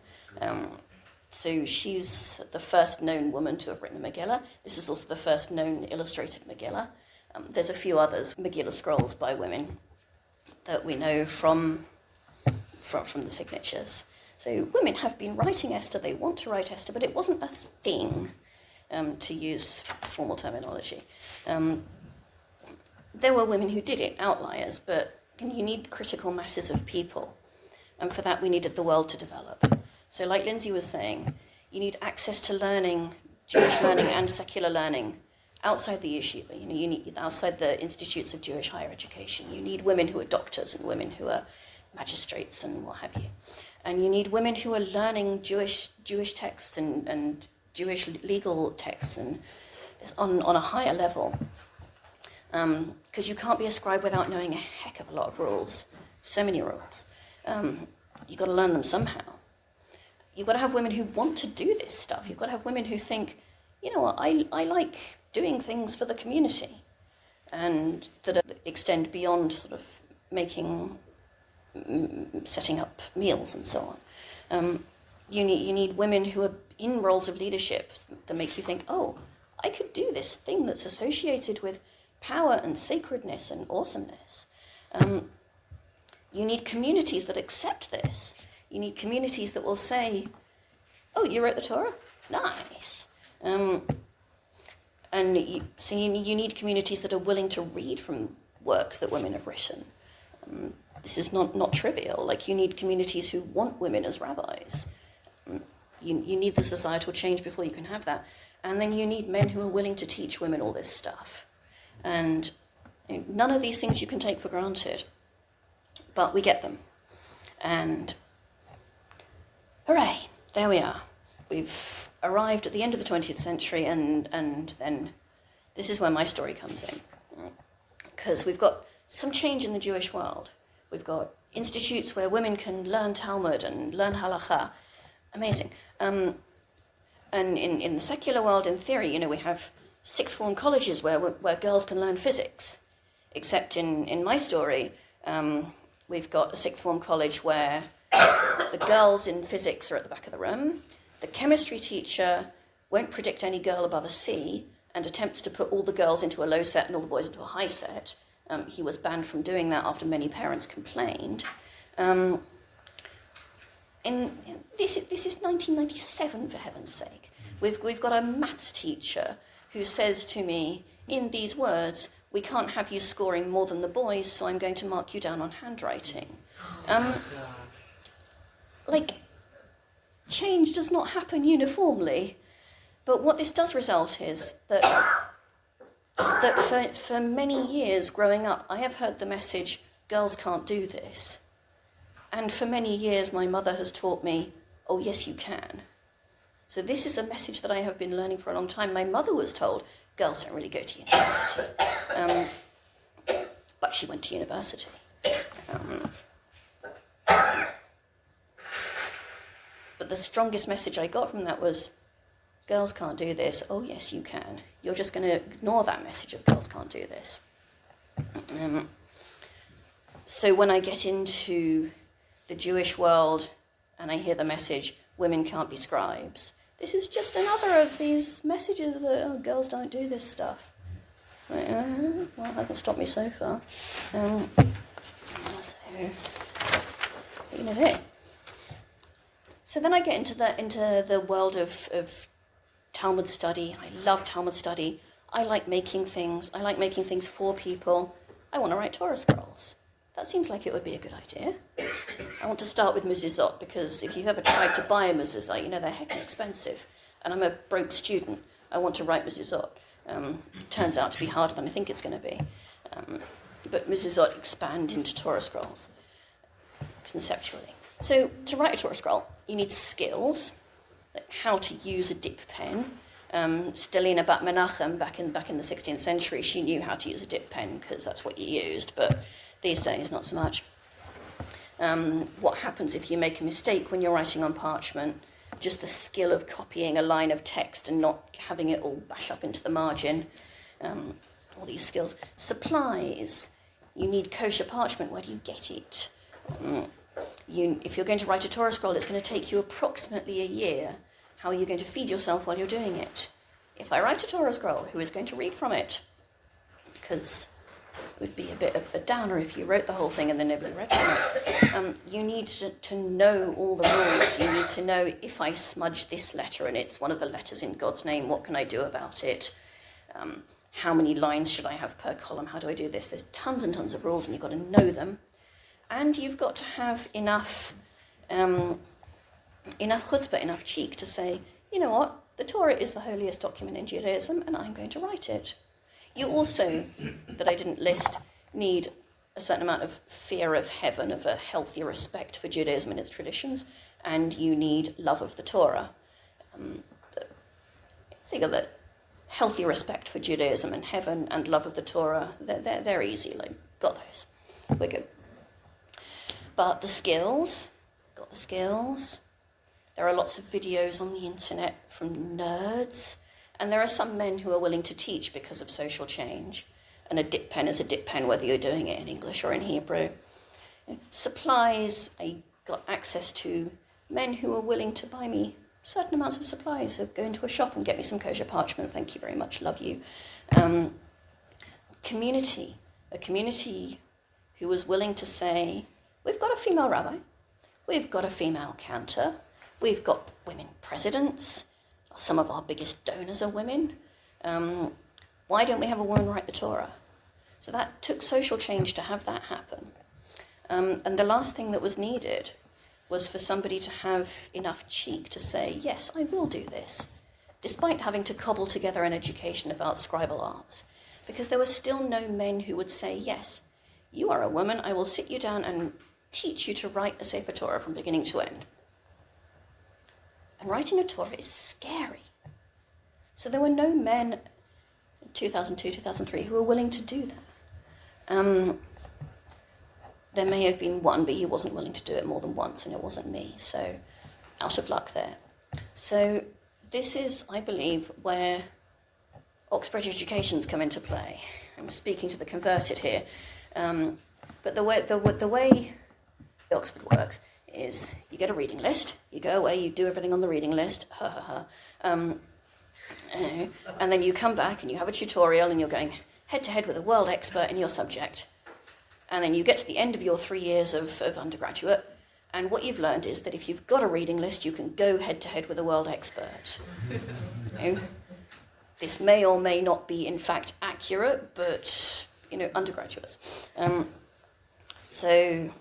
So she's the first known woman to have written a Megillah. This is also the first known illustrated Megillah. There's a few others, Megillah scrolls by women, that we know from the signatures. So women have been writing Esther, they want to write Esther, but it wasn't a thing, to use formal terminology. There were women who did it, outliers, but you need critical masses of people. And for that we needed the world to develop. So like Lindsey was saying, you need access to learning, Jewish learning and secular learning, outside the yeshiva. You need outside the institutes of Jewish higher education. You need women who are doctors and women who are magistrates and what have you. And you need women who are learning Jewish texts and Jewish legal texts and this on a higher level. Because you can't be a scribe without knowing a heck of a lot of rules. So many rules. You've got to learn them somehow. You've got to have women who want to do this stuff. You've got to have women who think, you know what, I like doing things for the community, and that extend beyond sort of setting up meals and so on. You need women who are in roles of leadership that make you think, oh, I could do this thing that's associated with power and sacredness and awesomeness. You need communities that accept this. You need communities that will say, oh, you wrote the Torah? Nice. You need communities that are willing to read from works that women have written. This is not trivial. Like, you need communities who want women as rabbis. You need the societal change before you can have that. And then you need men who are willing to teach women all this stuff. And none of these things you can take for granted. But we get them. And hooray, there we are. We've arrived at the end of the 20th century, and then this is where my story comes in. Because we've got some change in the Jewish world. We've got institutes where women can learn Talmud and learn halakhah. Amazing. And in the secular world, in theory, we have sixth form colleges where girls can learn physics. Except in my story, we've got a sixth form college where the girls in physics are at the back of the room. The chemistry teacher won't predict any girl above a C and attempts to put all the girls into a low set and all the boys into a high set. He was banned from doing that after many parents complained. This is 1997, for heaven's sake. We've got a maths teacher who says to me, in these words, we can't have you scoring more than the boys, so I'm going to mark you down on handwriting. Change does not happen uniformly, but what this does result is that for many years growing up, I have heard the message, girls can't do this. And for many years, my mother has taught me, oh, yes, you can. So this is a message that I have been learning for a long time. My mother was told, girls don't really go to university. But she went to university. But the strongest message I got from that was, girls can't do this. Oh, yes, you can. You're just going to ignore that message of girls can't do this. So when I get into the Jewish world and I hear the message, women can't be scribes, this is just another of these messages that, oh, girls don't do this stuff. Well, that hasn't stopped me so far. So then I get into the world of Talmud study. I love Talmud study. I like making things. I like making things for people. I want to write Torah scrolls. That seems like it would be a good idea. I want to start with mezuzot, because if you've ever tried to buy a mezuzah, they're heckin' expensive. And I'm a broke student. I want to write mezuzot. Turns out to be harder than I think it's going to be. But mezuzot expand into Torah scrolls, conceptually. So to write a Torah scroll, you need skills, like how to use a dip pen. Stelina Bat Menachem, back in the 16th century, she knew how to use a dip pen because that's what you used, but these days not so much. What happens if you make a mistake when you're writing on parchment? Just the skill of copying a line of text and not having it all bash up into the margin. All these skills. Supplies. You need kosher parchment. Where do you get it? If you're going to write a Torah scroll, it's going to take you approximately a year. How are you going to feed yourself while you're doing it? If I write a Torah scroll, who is going to read from it? Because it would be a bit of a downer if you wrote the whole thing and then nobody read from it. You need to know all the rules. You need to know, if I smudge this letter and it's one of the letters in God's name, what can I do about it? How many lines should I have per column? How do I do this? There's tons and tons of rules, and you've got to know them. And you've got to have enough chutzpah, enough cheek to say, you know what, the Torah is the holiest document in Judaism, and I'm going to write it. You also, that I didn't list, need a certain amount of fear of heaven, of a healthy respect for Judaism and its traditions, and you need love of the Torah. Figure that healthy respect for Judaism and heaven and love of the Torah, they're easy, like, got those. We're good. But the skills, got the skills. There are lots of videos on the internet from nerds, and there are some men who are willing to teach because of social change. And a dip pen is a dip pen, whether you're doing it in English or in Hebrew. Supplies, I got access to men who are willing to buy me certain amounts of supplies. So go into a shop and get me some kosher parchment. Thank you very much, love you. Community, a community who was willing to say, we've got a female rabbi, we've got a female cantor, we've got women presidents, some of our biggest donors are women. Why don't we have a woman write the Torah? So that took social change to have that happen. And the last thing that was needed was for somebody to have enough cheek to say, yes, I will do this, despite having to cobble together an education about scribal arts, because there were still no men who would say, yes, you are a woman, I will sit you down and teach you to write a Sefer Torah from beginning to end. And writing a Torah is scary. So there were no men in 2002, 2003 who were willing to do that. There may have been one, but he wasn't willing to do it more than once, and it wasn't me. So out of luck there. So this is, I believe, where Oxbridge educations come into play. I'm speaking to the converted here. But the way Oxford works is you get a reading list, you go away, you do everything on the reading list, and then you come back and you have a tutorial and you're going head-to-head with a world expert in your subject. And then you get to the end of your 3 years of undergraduate, and what you've learned is that if you've got a reading list, you can go head-to-head with a world expert. This may or may not be, in fact, accurate, but, undergraduates. So,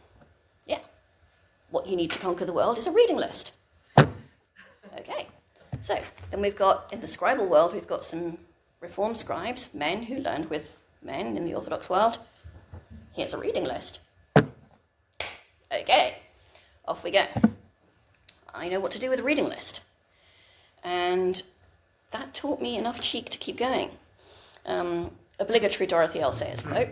yeah, what you need to conquer the world is a reading list. Okay, so then we've got, in the scribal world, we've got some Reformed scribes, men who learned with men in the Orthodox world. Here's a reading list. Okay, off we go. I know what to do with a reading list. And that taught me enough cheek to keep going. Obligatory Dorothy L. Sayers quote,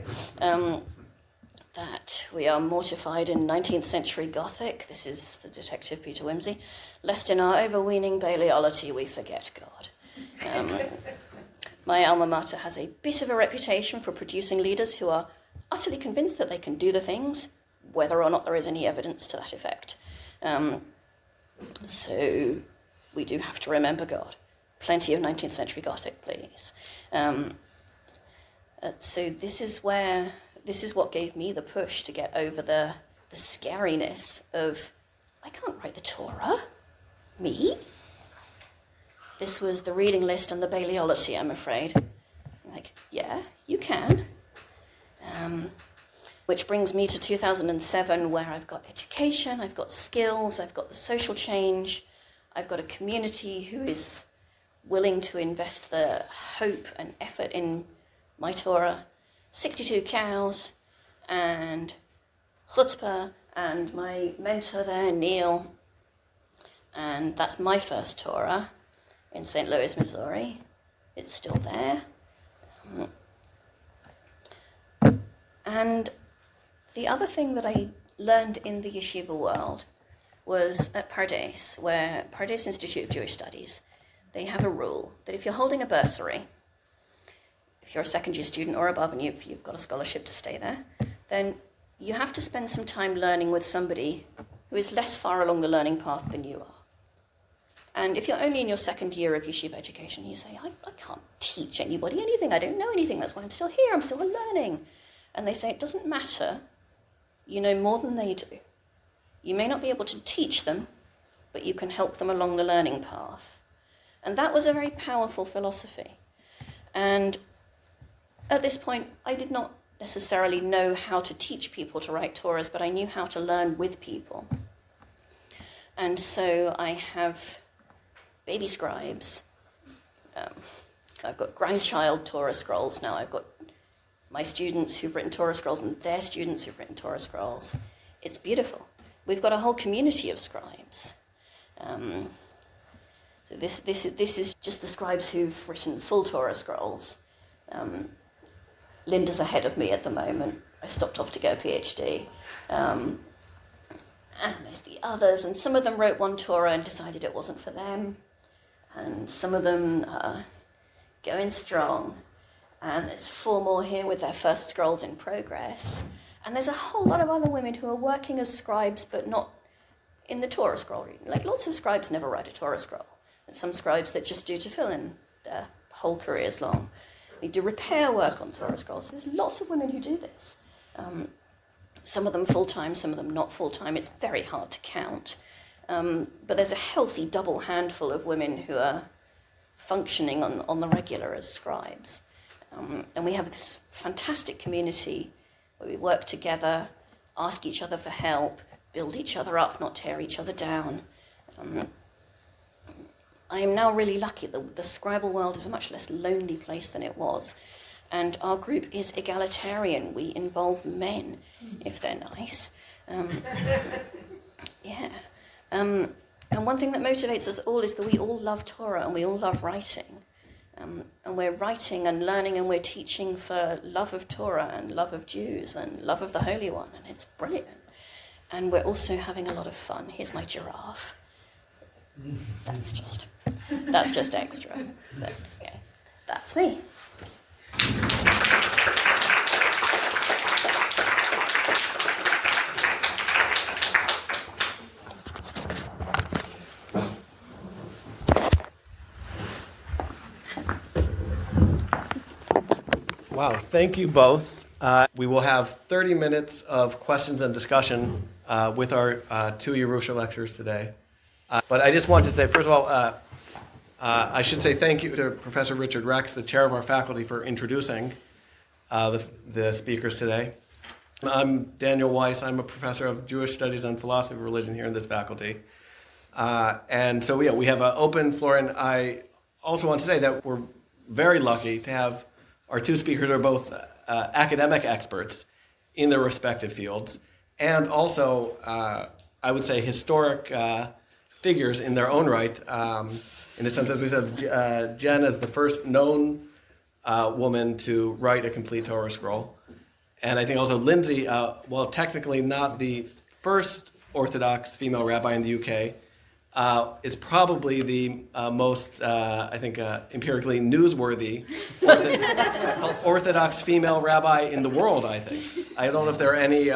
that we are mortified in 19th century Gothic, this is the detective Peter Wimsey, lest in our overweening Balliolity we forget God. My alma mater has a bit of a reputation for producing leaders who are utterly convinced that they can do the things, whether or not there is any evidence to that effect. So we do have to remember God. Plenty of 19th century Gothic, please. So this is what gave me the push to get over the scariness of, I can't write the Torah. Me? This was the reading list and the Balliolity, I'm afraid. Like, yeah, you can. Which brings me to 2007, where I've got education, I've got skills, I've got the social change, I've got a community who is willing to invest the hope and effort in my Torah, 62 cows, and chutzpah, and my mentor there, Neil, and that's my first Torah in St. Louis, Missouri. It's still there. And the other thing that I learned in the yeshiva world was at Pardes, where Pardes Institute of Jewish Studies, they have a rule that if you're holding a bursary, if you're a second-year student or above and you've got a scholarship to stay there, then you have to spend some time learning with somebody who is less far along the learning path than you are. And if you're only in your second year of yeshiva education, you say, I can't teach anybody anything, I don't know anything, that's why I'm still here, I'm still learning. And they say, it doesn't matter, you know more than they do. You may not be able to teach them, but you can help them along the learning path. And that was a very powerful philosophy. And at this point, I did not necessarily know how to teach people to write Torahs, but I knew how to learn with people. And so I have baby scribes. I've got grandchild Torah scrolls now. I've got my students who've written Torah scrolls and their students who've written Torah scrolls. It's beautiful. We've got a whole community of scribes. So this is just the scribes who've written full Torah scrolls. Linda's ahead of me at the moment. I stopped off to go PhD. And there's the others, and some of them wrote one Torah and decided it wasn't for them. And some of them are going strong. And there's 4 more here with their first scrolls in progress. And there's a whole lot of other women who are working as scribes, but not in the Torah scroll reading. Like, lots of scribes never write a Torah scroll. There's some scribes that just do to fill in their whole careers long. They do repair work on Torah scrolls. There's lots of women who do this. Some of them full-time, some of them not full-time. It's very hard to count. But there's a healthy double handful of women who are functioning on the regular as scribes. And we have this fantastic community where we work together, ask each other for help, build each other up, not tear each other down. I am now really lucky that the scribal world is a much less lonely place than it was. And our group is egalitarian. We involve men, if they're nice. Yeah. And one thing that motivates us all is that we all love Torah and we all love writing. And we're writing and learning and we're teaching for love of Torah and love of Jews and love of the Holy One. And it's brilliant. And we're also having a lot of fun. Here's my giraffe. That's just extra. But yeah, that's me. Wow, thank you both. We will have 30 minutes of questions and discussion with our 2 Yerushah lectures today. But I just wanted to say, first of all, I should say thank you to Professor Richard Rex, the chair of our faculty, for introducing the speakers today. I'm Daniel Weiss. I'm a professor of Jewish studies and philosophy of religion here in this faculty. And so, yeah, we have an open floor. And I also want to say that we're very lucky to have our 2 speakers are both academic experts in their respective fields, and also, I would say, historic figures in their own right, in the sense that we said Jen is the first known woman to write a complete Torah scroll. And I think also Lindsey, while technically not the first Orthodox female rabbi in the UK, is probably the most, I think, empirically newsworthy Orthodox female rabbi in the world, I think. I don't know if there are any,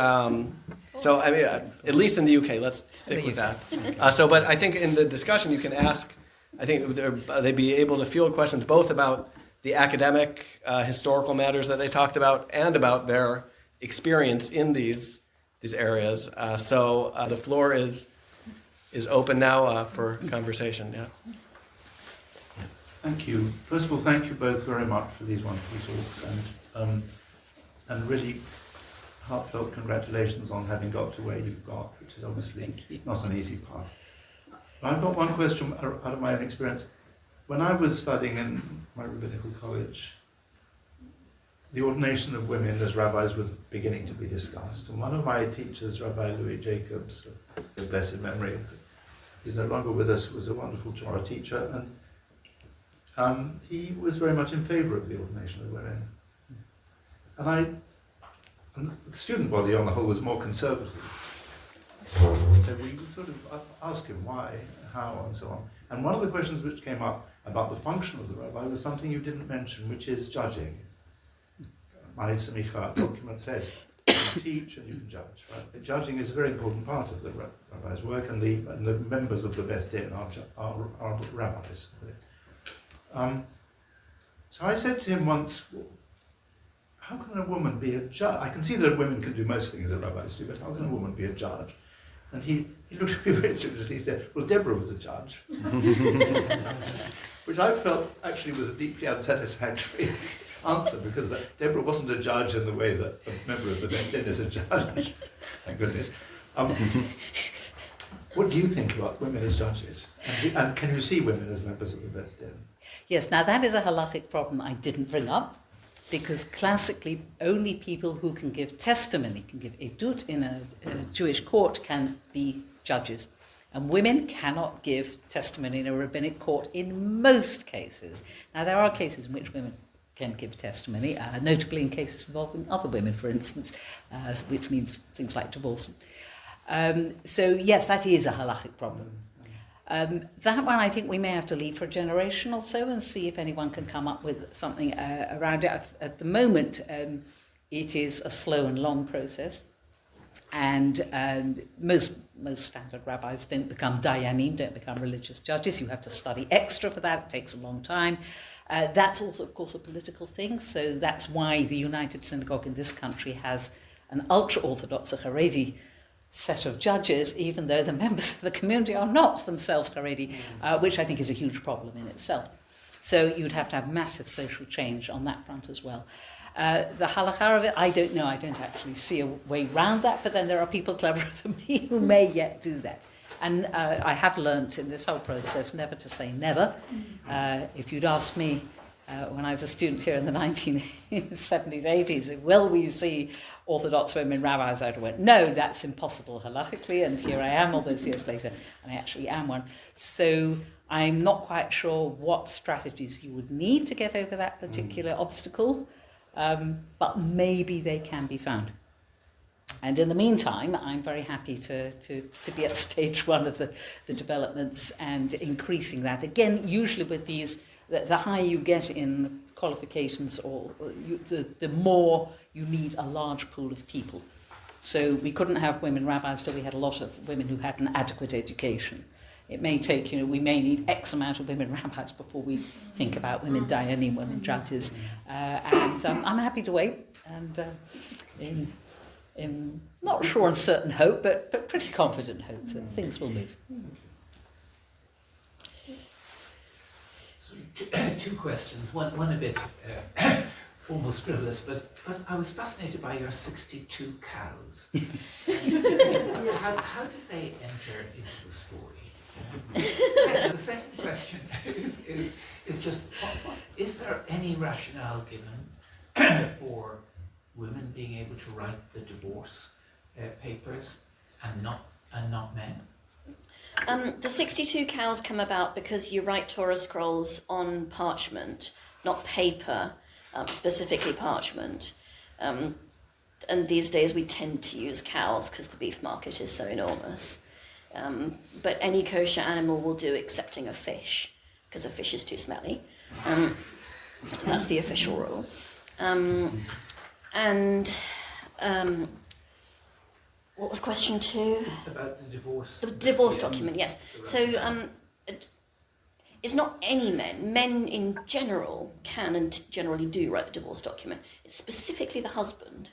so I mean, at least in the UK, let's stick with that. But I think in the discussion you can ask, I think they'd be able to field questions both about the academic, historical matters that they talked about and about their experience in these areas. So the floor is open now for conversation. Yeah. Thank you. First of all, thank you both very much for these wonderful talks, and really heartfelt congratulations on having got to where you've got, which is obviously not an easy path. But I've got one question out of my own experience. When I was studying in my rabbinical college, the ordination of women as rabbis was beginning to be discussed. And one of my teachers, Rabbi Louis Jacobs, of blessed memory, he's no longer with us, was a wonderful Torah teacher, and he was very much in favor of the ordination of women. And the student body on the whole was more conservative. So we sort of asked him why, how, and so on. And one of the questions which came up about the function of the rabbi was something you didn't mention, which is judging. My semicha document says you can teach and you can judge. Right? But judging is a very important part of the rabbi's work, and the members of the Beth Din are rabbis. So I said to him once, how can a woman be a judge? I can see that women can do most things that rabbis do, but how can a woman be a judge? And he looked at me very seriously. He said, well, Deborah was a judge. Which I felt actually was a deeply unsatisfactory answer, because Deborah wasn't a judge in the way that a member of the Beth Din is a judge. Thank goodness. What do you think about women as judges? And can you see women as members of the Beth Din? Yes, now that is a halachic problem I didn't bring up, because classically only people who can give testimony, can give edut in a Jewish court, can be judges. And women cannot give testimony in a rabbinic court in most cases. Now there are cases in which women can give testimony, notably in cases involving other women, for instance, which means things like divorce. So yes, that is a halachic problem. That one I think we may have to leave for a generation or so and see if anyone can come up with something around it. At the moment, it is a slow and long process, and most standard rabbis don't become dayanim, don't become religious judges. You have to study extra for that. It takes a long time. That's also, of course, a political thing, so that's why the United Synagogue in this country has an ultra-Orthodox, a Haredi set of judges, even though the members of the community are not themselves Haredi, which I think is a huge problem in itself. So you'd have to have massive social change on that front as well. The halakhah of it, I don't know, I don't actually see a way round that, but then there are people cleverer than me who may yet do that. And I have learnt in this whole process never to say never. If you'd asked me when I was a student here in the 1970s, 80s, will we see Orthodox women rabbis? I went, no, that's impossible halachically, and here I am all those years later, and I actually am one. So I'm not quite sure what strategies you would need to get over that particular obstacle, but maybe they can be found. And in the meantime, I'm very happy to be at stage one of the developments and increasing that. Again, usually with these, the higher you get in qualifications, the more you need a large pool of people. So we couldn't have women rabbis till we had a lot of women who had an adequate education. It may take, we may need X amount of women rabbis before we think about women dayanim, women judges. And I'm happy to wait. And in not sure and certain hope, but pretty confident hope that things will move. So, two questions. One a bit almost frivolous, but I was fascinated by your 62 cows. How did they enter into the story? And the second question is just, is there any rationale given for women being able to write the divorce papers and not men? The 62 cows come about because you write Torah scrolls on parchment, not paper, specifically parchment. And these days we tend to use cows because the beef market is so enormous. But any kosher animal will do, excepting a fish, because a fish is too smelly. That's the official rule. What was question 2? About the divorce. The divorce document, yes. So it's not any men. Men in general can and generally do write the divorce document. It's specifically the husband,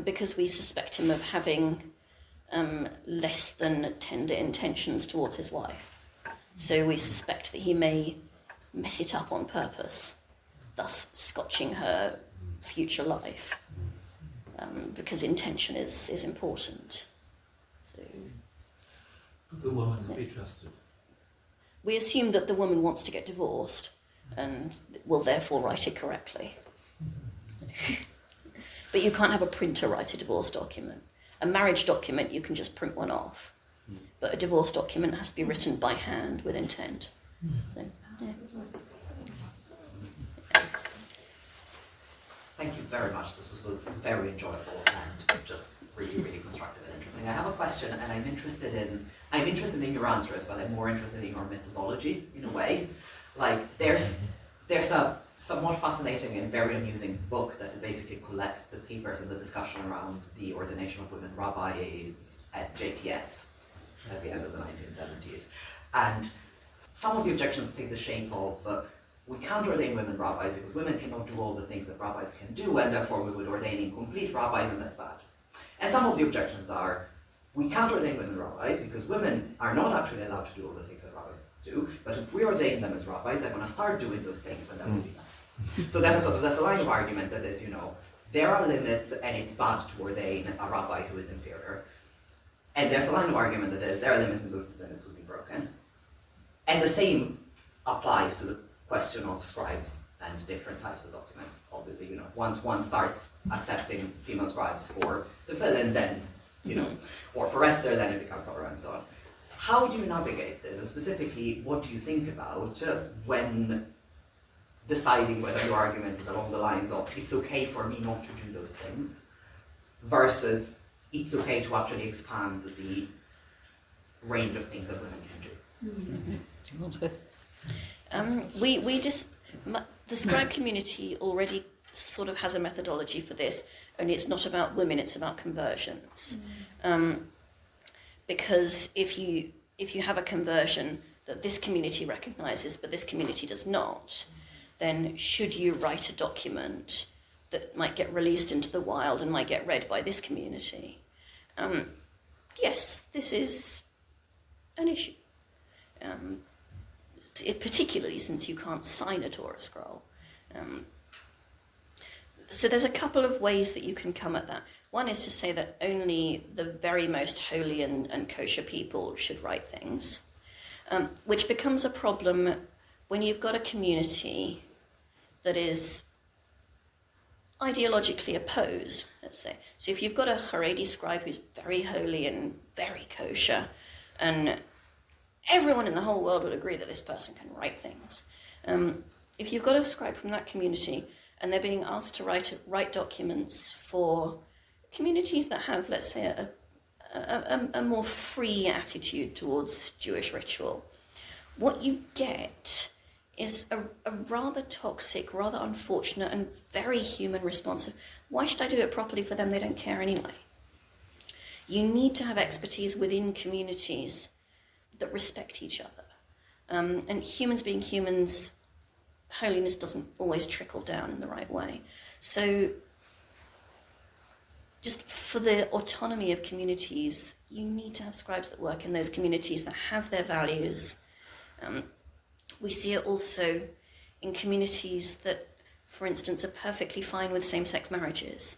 because we suspect him of having less than tender intentions towards his wife. So we suspect that he may mess it up on purpose, thus scotching her future life, because intention is important. So The woman will be trusted. we assume that the woman wants to get divorced and will therefore write it correctly. But you can't have a printer write a divorce document. A marriage document, you can just print one off. But a divorce document has to be written by hand with intent. So, yeah. Thank Thank you very much. This was both very enjoyable and just really, really constructive and interesting. I have a question, and I'm interested in your answers, but I'm more interested in your methodology in a way. Like there's a somewhat fascinating and very amusing book that basically collects the papers and the discussion around the ordination of women rabbis at JTS at the end of the 1970s. And some of the objections take the shape of we can't ordain women rabbis because women cannot do all the things that rabbis can do, and therefore we would ordain incomplete rabbis, and that's bad. And some of the objections are we can't ordain women rabbis because women are not actually allowed to do all the things that rabbis do, but if we ordain them as rabbis, they're going to start doing those things, and that will be bad. So there's a line of argument that is, there are limits, and it's bad to ordain a rabbi who is inferior. And there's a line of argument that is, there are limits, and those limits will be broken. And the same applies to the question of scribes and different types of documents. Obviously, once one starts accepting female scribes for tefillin, then, or for Esther, then it becomes Torah and so on. How do you navigate this? And specifically, what do you think about when deciding whether your argument is along the lines of it's okay for me not to do those things versus it's okay to actually expand the range of things that women can do? The scribe community already sort of has a methodology for this, only it's not about women, it's about conversions. Because if you have a conversion that this community recognizes but this community does not, then should you write a document that might get released into the wild and might get read by this community? Yes, this is an issue. Particularly since you can't sign a Torah scroll. So there's a couple of ways that you can come at that. One is to say that only the very most holy and kosher people should write things, which becomes a problem when you've got a community that is ideologically opposed, let's say. So if you've got a Haredi scribe who's very holy and very kosher, and everyone in the whole world would agree that this person can write things. If you've got a scribe from that community and they're being asked to write documents for communities that have, let's say, a more free attitude towards Jewish ritual, what you get is a rather toxic, rather unfortunate, and very human response of, why should I do it properly for them? They don't care anyway. You need to have expertise within communities that respect each other. And humans being humans, holiness doesn't always trickle down in the right way. So just for the autonomy of communities, you need to have scribes that work in those communities that have their values. We see it also in communities that, for instance, are perfectly fine with same-sex marriages.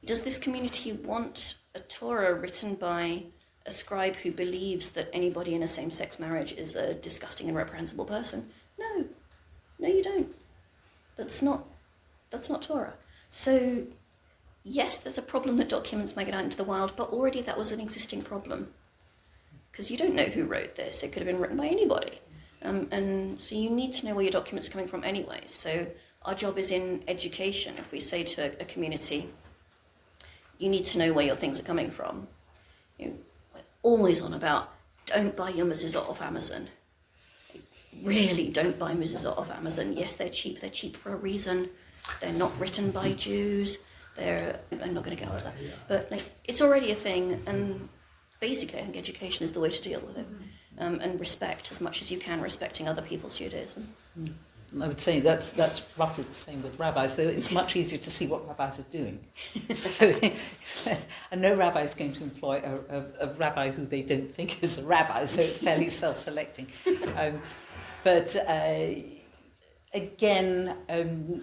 Does this community want a Torah written by a scribe who believes that anybody in a same-sex marriage is a disgusting and reprehensible person? No, you don't. That's not Torah. So, yes, there's a problem that documents might get out into the wild, but already that was an existing problem. Because you don't know who wrote this. It could have been written by anybody. And so you need to know where your document's coming from anyway. So our job is in education. If we say to a community, you need to know where your things are coming from. We're always on about, don't buy your mezuzot off Amazon. Really, don't buy mezuzot off Amazon. Yes, they're cheap. They're cheap for a reason. They're not written by Jews. I'm not going to get onto that. But it's already a thing, and basically I think education is the way to deal with it. And respect as much as you can, respecting other people's Judaism. I would say that's roughly the same with rabbis, though it's much easier to see what rabbis are doing. So, and no rabbi is going to employ a rabbi who they don't think is a rabbi, so it's fairly self-selecting. But again,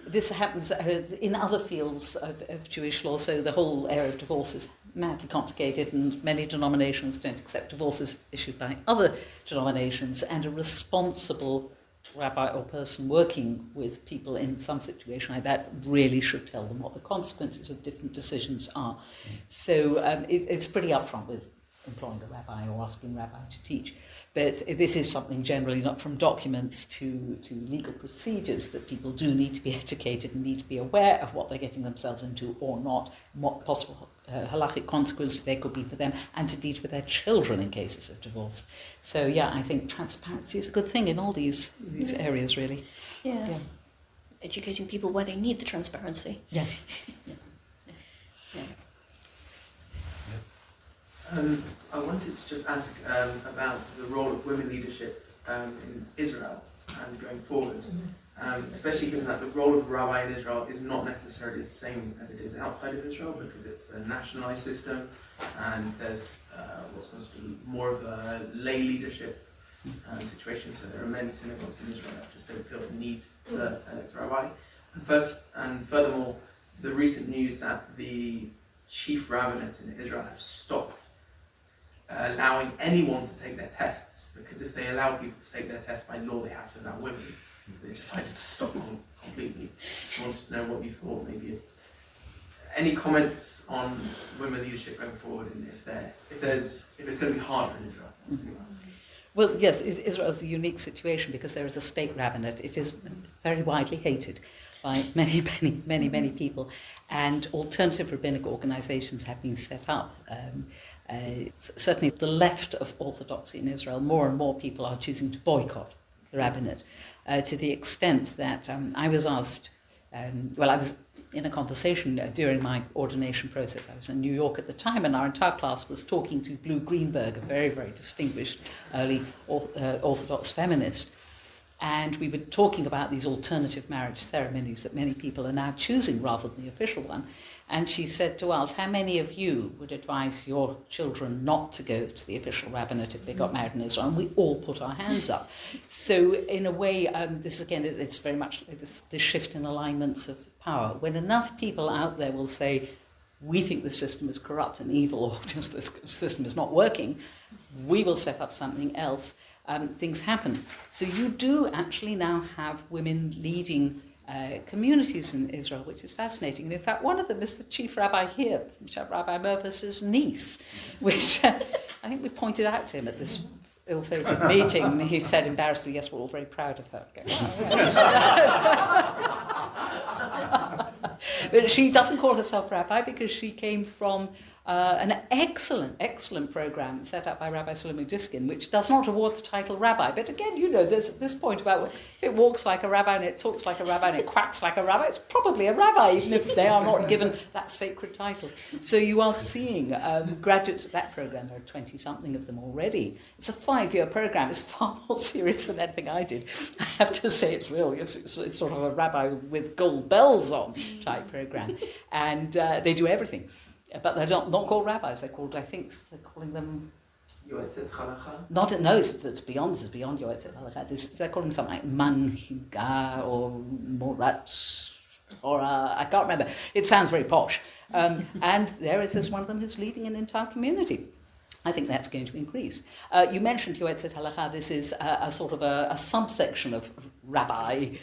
this happens in other fields of Jewish law, so the whole area of divorce is madly complicated, and many denominations don't accept divorces issued by other denominations, and a responsible rabbi or person working with people in some situation like that really should tell them what the consequences of different decisions are. So it's pretty upfront with employing a rabbi or asking a rabbi to teach. But this is something generally, not from documents to legal procedures, that people do need to be educated and need to be aware of what they're getting themselves into or not, and what possible halachic consequences there could be for them and indeed for their children in cases of divorce. So yeah, I think transparency is a good thing in all these areas, really. Yeah. Educating people where they need the transparency. Yes. I wanted to just ask about the role of women leadership in Israel and going forward, especially given that the role of a rabbi in Israel is not necessarily the same as it is outside of Israel, because it's a nationalized system and there's what's supposed to be more of a lay leadership situation. So there are many synagogues in Israel that just don't feel the need to elect a rabbi. And furthermore, the recent news that the chief rabbinate in Israel have stopped allowing anyone to take their tests, because if they allow people to take their tests by law, they have to allow women. So they decided to stop completely. I wanted to know what you thought, maybe. Any comments on women leadership going forward, and if it's going to be harder in Israel? Mm-hmm. Well, yes, Israel is a unique situation because there is a state rabbinate. It is very widely hated by many people, and alternative rabbinic organizations have been set up. Certainly the left of orthodoxy in Israel, more and more people are choosing to boycott the rabbinate, to the extent that I was asked, I was in a conversation during my ordination process. I was in New York at the time, and our entire class was talking to Blue Greenberg, a very, very distinguished early Orthodox feminist. And we were talking about these alternative marriage ceremonies that many people are now choosing rather than the official one. And she said to us, how many of you would advise your children not to go to the official rabbinate if they got married in Israel? And we all put our hands up. So in a way, this again, it's very much this shift in alignments of power. When enough people out there will say, we think the system is corrupt and evil, or just this system is not working, we will set up something else. Things happen. So you do actually now have women leading communities in Israel, which is fascinating. And in fact, one of them is the chief rabbi here, Rabbi Mervis's niece, which I think we pointed out to him at this ill-fated meeting, and he said embarrassedly, yes, we're all very proud of her. But she doesn't call herself rabbi because she came from an excellent program set up by Rabbi Shlomo Diskin, which does not award the title rabbi. But again, there's this point about if it walks like a rabbi and it talks like a rabbi and it quacks like a rabbi, it's probably a rabbi, even if they are not given that sacred title. So you are seeing graduates of that program. There are 20-something of them already. It's a 5-year program. It's far more serious than anything I did. I have to say it's real. It's sort of a rabbi with gold bells on type program. And they do everything. But they're not called rabbis. They're called, I think, they're calling them... Yoetzet halakhah? No, it's beyond Yoetzet halakhah. They're calling something like Manhiga or Morat Torah. I can't remember. It sounds very posh. And there is this one of them who's leading an entire community. I think that's going to increase. You mentioned Yoetzet halakhah. This is a sort of a subsection of rabbiing.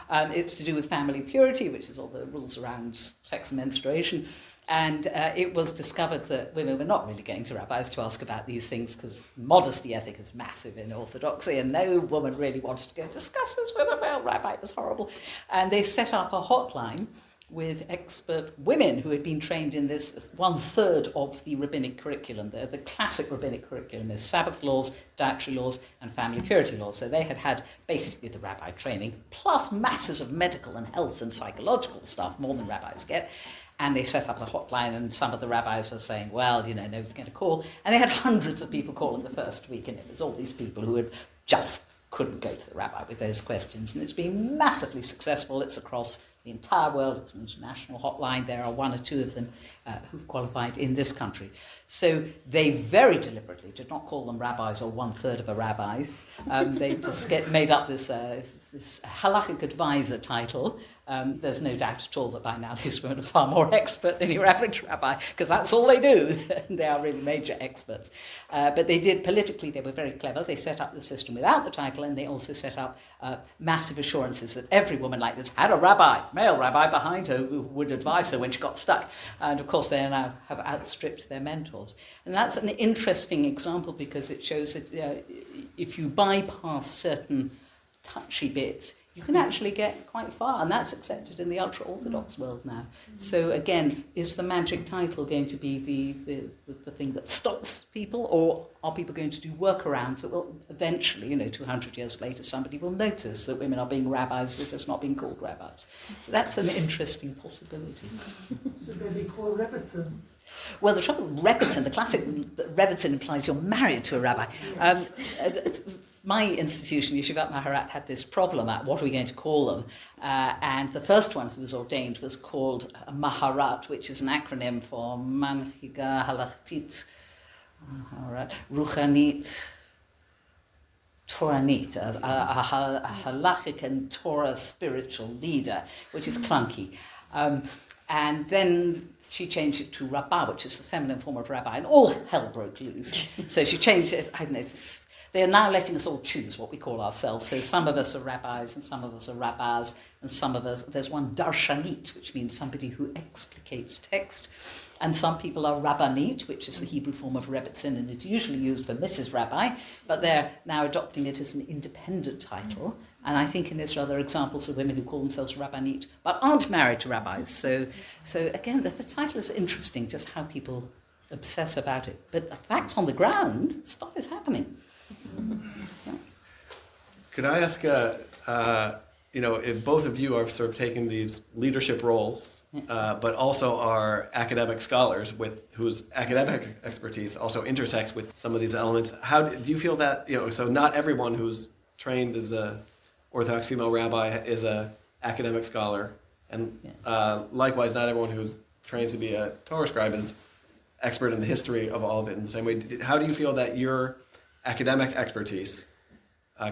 It's to do with family purity, which is all the rules around sex and menstruation. And it was discovered that women were not really going to rabbis to ask about these things because modesty ethic is massive in Orthodoxy, and no woman really wanted to go discuss this with a male rabbi. It was horrible. And they set up a hotline with expert women who had been trained in this 1/3 of the rabbinic curriculum. The classic rabbinic curriculum is Sabbath laws, dietary laws, and family purity laws. So they had basically the rabbi training, plus masses of medical and health and psychological stuff, more than rabbis get. And they set up a hotline, and some of the rabbis were saying, well, nobody's going to call. And they had hundreds of people calling the first week, and it was all these people who had just couldn't go to the rabbi with those questions. And it's been massively successful. It's across the entire world. It's an international hotline. There are 1 or 2 of them who've qualified in this country. So they very deliberately did not call them rabbis or 1/3 of a rabbi. They just made up this halachic advisor title, There's no doubt at all that by now these women are far more expert than your average rabbi, because that's all they do. They are really major experts. But they did, politically, they were very clever. They set up the system without the title, and they also set up massive assurances that every woman like this had a rabbi, male rabbi, behind her who would advise her when she got stuck. And of course, they now have outstripped their mentors. And that's an interesting example because it shows that if you bypass certain touchy bits, you can actually get quite far, and that's accepted in the ultra-Orthodox world now. So again, is the magic title going to be the thing that stops people, or are people going to do workarounds that will eventually, 200 years later, somebody will notice that women are being rabbis, they're just not being called rabbis. So that's an interesting possibility. Should they be called rebbetzin? Well, the trouble with rebbetzin, the classic rebbetzin implies you're married to a rabbi. My institution, Yeshivat Maharat, had this problem at what are we going to call them? And the first one who was ordained was called Maharat, which is an acronym for Manhiga Halachit, Ruchanit, Toranit, a halachic and Torah spiritual leader, which is clunky. And then she changed it to Rabbi, which is the feminine form of rabbi, and all hell broke loose. So she changed it, I don't know, they are now letting us all choose what we call ourselves. So some of us are rabbis, and some of us are rabbis, and some of us, there's one darshanit, which means somebody who explicates text, and some people are rabbanit, which is the Hebrew form of rebbetzin, and it's usually used for Mrs. Rabbi, but they're now adopting it as an independent title. And I think in Israel there are examples of women who call themselves rabbanit, but aren't married to rabbis. So again, the title is interesting, just how people obsess about it. But the facts on the ground, stuff is happening. Yeah. Could I ask, if both of you are sort of taking these leadership roles, but also are academic scholars whose academic expertise also intersects with some of these elements, how do you feel that, so not everyone who's trained as a Orthodox female rabbi is a academic scholar, and likewise, not everyone who's trained to be a Torah scribe is expert in the history of all of it in the same way. How do you feel that your academic expertise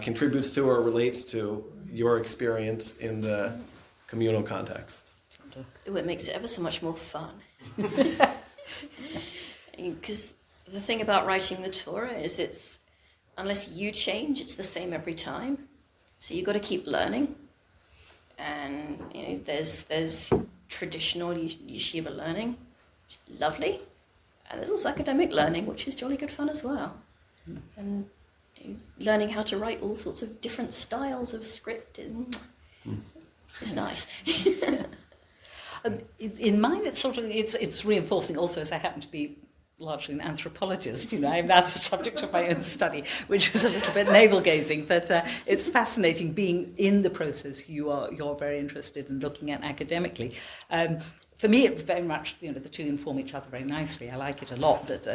contributes to or relates to your experience in the communal context? It makes it ever so much more fun. Because the thing about writing the Torah is it's, unless you change, it's the same every time. So you've got to keep learning. And there's traditional yeshiva learning, which is lovely. And there's also academic learning, which is jolly good fun as well. And learning how to write all sorts of different styles of script is nice. In mine, it's reinforcing also, as I happen to be largely an anthropologist, I'm now the subject of my own study, which is a little bit navel-gazing, but it's fascinating being in the process you're very interested in looking at academically. For me, it very much, the two inform each other very nicely. I like it a lot, but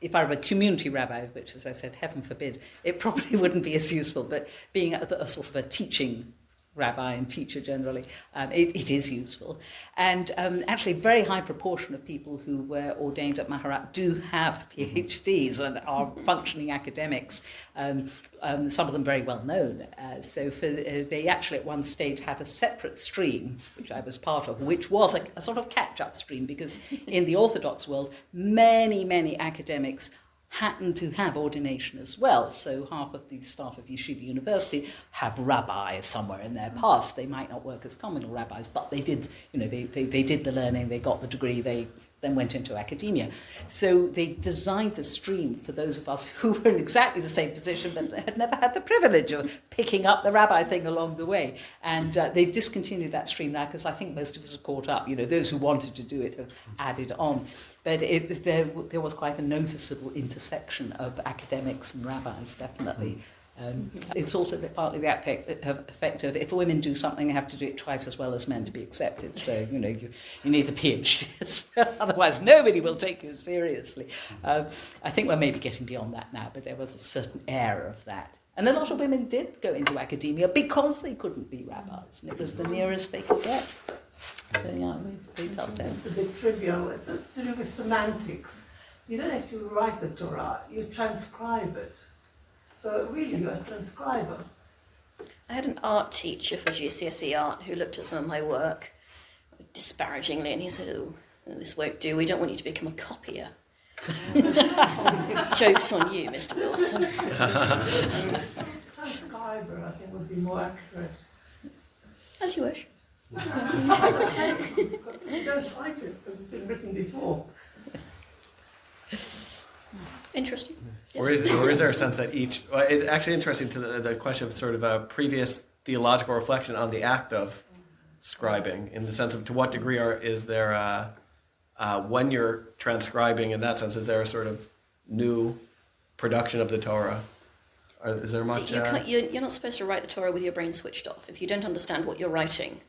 if I were a community rabbi, which, as I said, heaven forbid, it probably wouldn't be as useful, but being a sort of a teaching rabbi and teacher generally, it is useful. And actually a very high proportion of people who were ordained at Maharat do have PhDs and are functioning academics, some of them very well known. They actually at one stage had a separate stream, which I was part of, which was a sort of catch-up stream, because in the Orthodox world, many, many academics happen to have ordination as well. So half of the staff of Yeshiva University have rabbi somewhere in their past. They might not work as communal rabbis, but they did, they did the learning, they got the degree, they then went into academia. So they designed the stream for those of us who were in exactly the same position but had never had the privilege of picking up the rabbi thing along the way. And they've discontinued that stream now because I think most of us have caught up. Those who wanted to do it have added on. But there was quite a noticeable intersection of academics and rabbis, definitely. It's also partly the effect of if women do something, they have to do it twice as well as men to be accepted. So, you need the PhD as well. Otherwise, nobody will take you seriously. I think we're maybe getting beyond that now, but there was a certain air of that. And a lot of women did go into academia because they couldn't be rabbis, and it was the nearest they could get. So, yeah, they told them. It's a bit trivial. It's to do with semantics. You don't actually write the Torah, you transcribe it. So really, you're a transcriber. I had an art teacher for GCSE art who looked at some of my work disparagingly, and he said, "Oh, this won't do. We don't want you to become a copier." Joke's on you, Mr. Wilson. Transcriber, I think, would be more accurate. As you wish. You don't cite it because it's been written before. Interesting. Or is there a sense that each... Well, it's actually interesting to the question of sort of a previous theological reflection on the act of scribing, in the sense of to what degree is there, when you're transcribing, in that sense, is there a sort of new production of the Torah? Or is there much... See, you're not supposed to write the Torah with your brain switched off. If you don't understand what you're writing,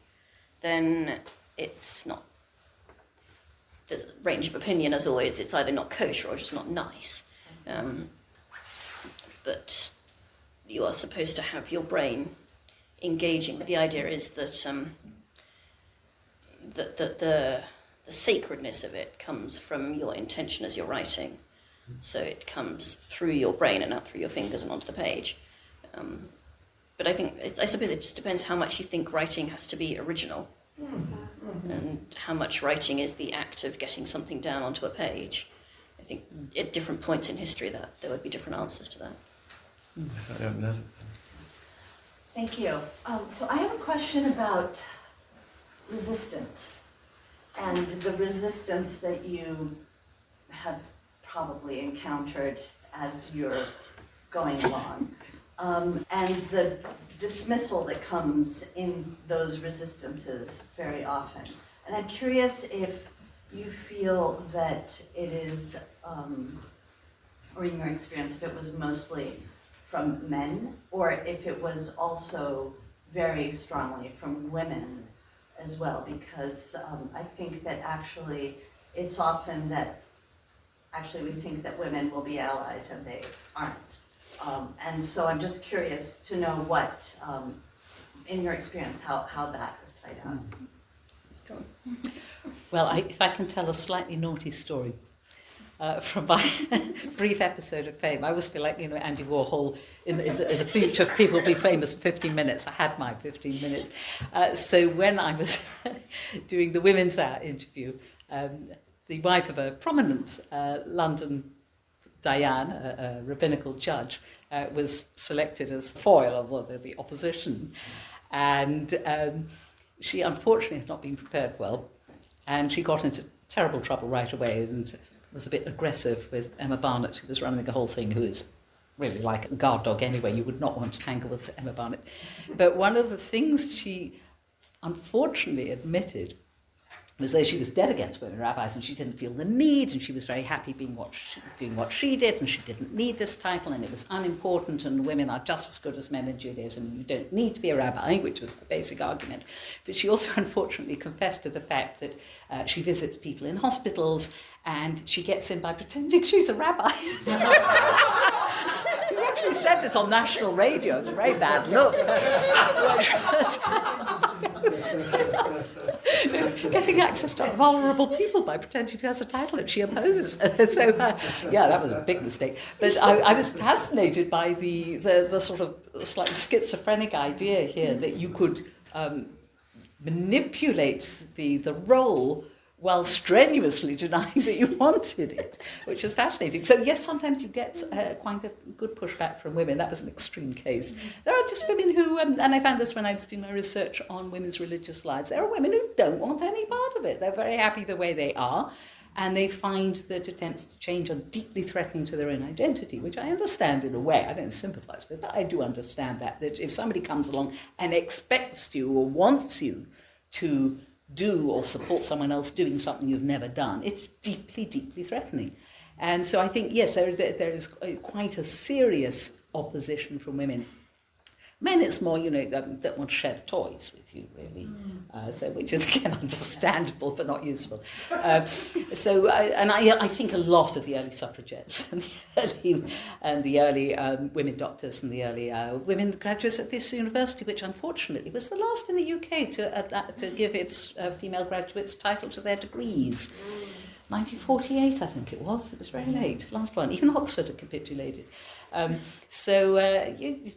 then it's not... There's a range of opinion, as always. It's either not kosher or just not nice. But you are supposed to have your brain engaging. The idea is that the sacredness of it comes from your intention as you're writing. So it comes through your brain and out through your fingers and onto the page. But I suppose it just depends how much you think writing has to be original. And how much writing is the act of getting something down onto a page. I think at different points in history that there would be different answers to that. Thank you. So I have a question about resistance and the resistance that you have probably encountered as you're going along, and the dismissal that comes in those resistances very often. And I'm curious if you feel that it is, or in your experience, if it was mostly from men, or if it was also very strongly from women as well, because I think that actually it's often that we think that women will be allies and they aren't. And so I'm just curious to know what, in your experience, how that has played out. Well, if I can tell a slightly naughty story from my brief episode of fame. I always feel like, Andy Warhol in the future, people will be famous for 15 minutes. I had my 15 minutes. So when I was doing the Women's Hour interview, the wife of a prominent London Dayan, a rabbinical judge, was selected as foil of the opposition. And she unfortunately had not been prepared well, and she got into terrible trouble right away and was a bit aggressive with Emma Barnett, who was running the whole thing, who is really like a guard dog anyway. You would not want to tangle with Emma Barnett. But one of the things she unfortunately admitted was that she was dead against women rabbis and she didn't feel the need, and she was very happy doing what she did, and she didn't need this title, and it was unimportant, and women are just as good as men in Judaism, and you don't need to be a rabbi, which was the basic argument. But she also unfortunately confessed to the fact that she visits people in hospitals and she gets in by pretending she's a rabbi. She actually said this on national radio. It was a very bad look. Getting access to vulnerable people by pretending she has a title that she opposes. So, that was a big mistake. But I was fascinated by the sort of slightly schizophrenic idea here that you could manipulate the role while strenuously denying that you wanted it, which is fascinating. So yes, sometimes you get quite a good pushback from women. That was an extreme case. There are just women who, and I found this when I was doing my research on women's religious lives, there are women who don't want any part of it. They're very happy the way they are, and they find that attempts to change are deeply threatening to their own identity, which I understand in a way. I don't sympathize with it, but I do understand that if somebody comes along and expects you or wants you to do or support someone else doing something you've never done, it's deeply, deeply threatening. And so I think, yes, there is quite a serious opposition from women. Men, it's more, don't want to share toys with you, really. So, which is, again, understandable but not useful. I think a lot of the early suffragettes and the early women doctors and the early women graduates at this university, which unfortunately was the last in the UK to give its female graduates title to their degrees. 1948, I think it was. It was very late, last one. Even Oxford had capitulated. But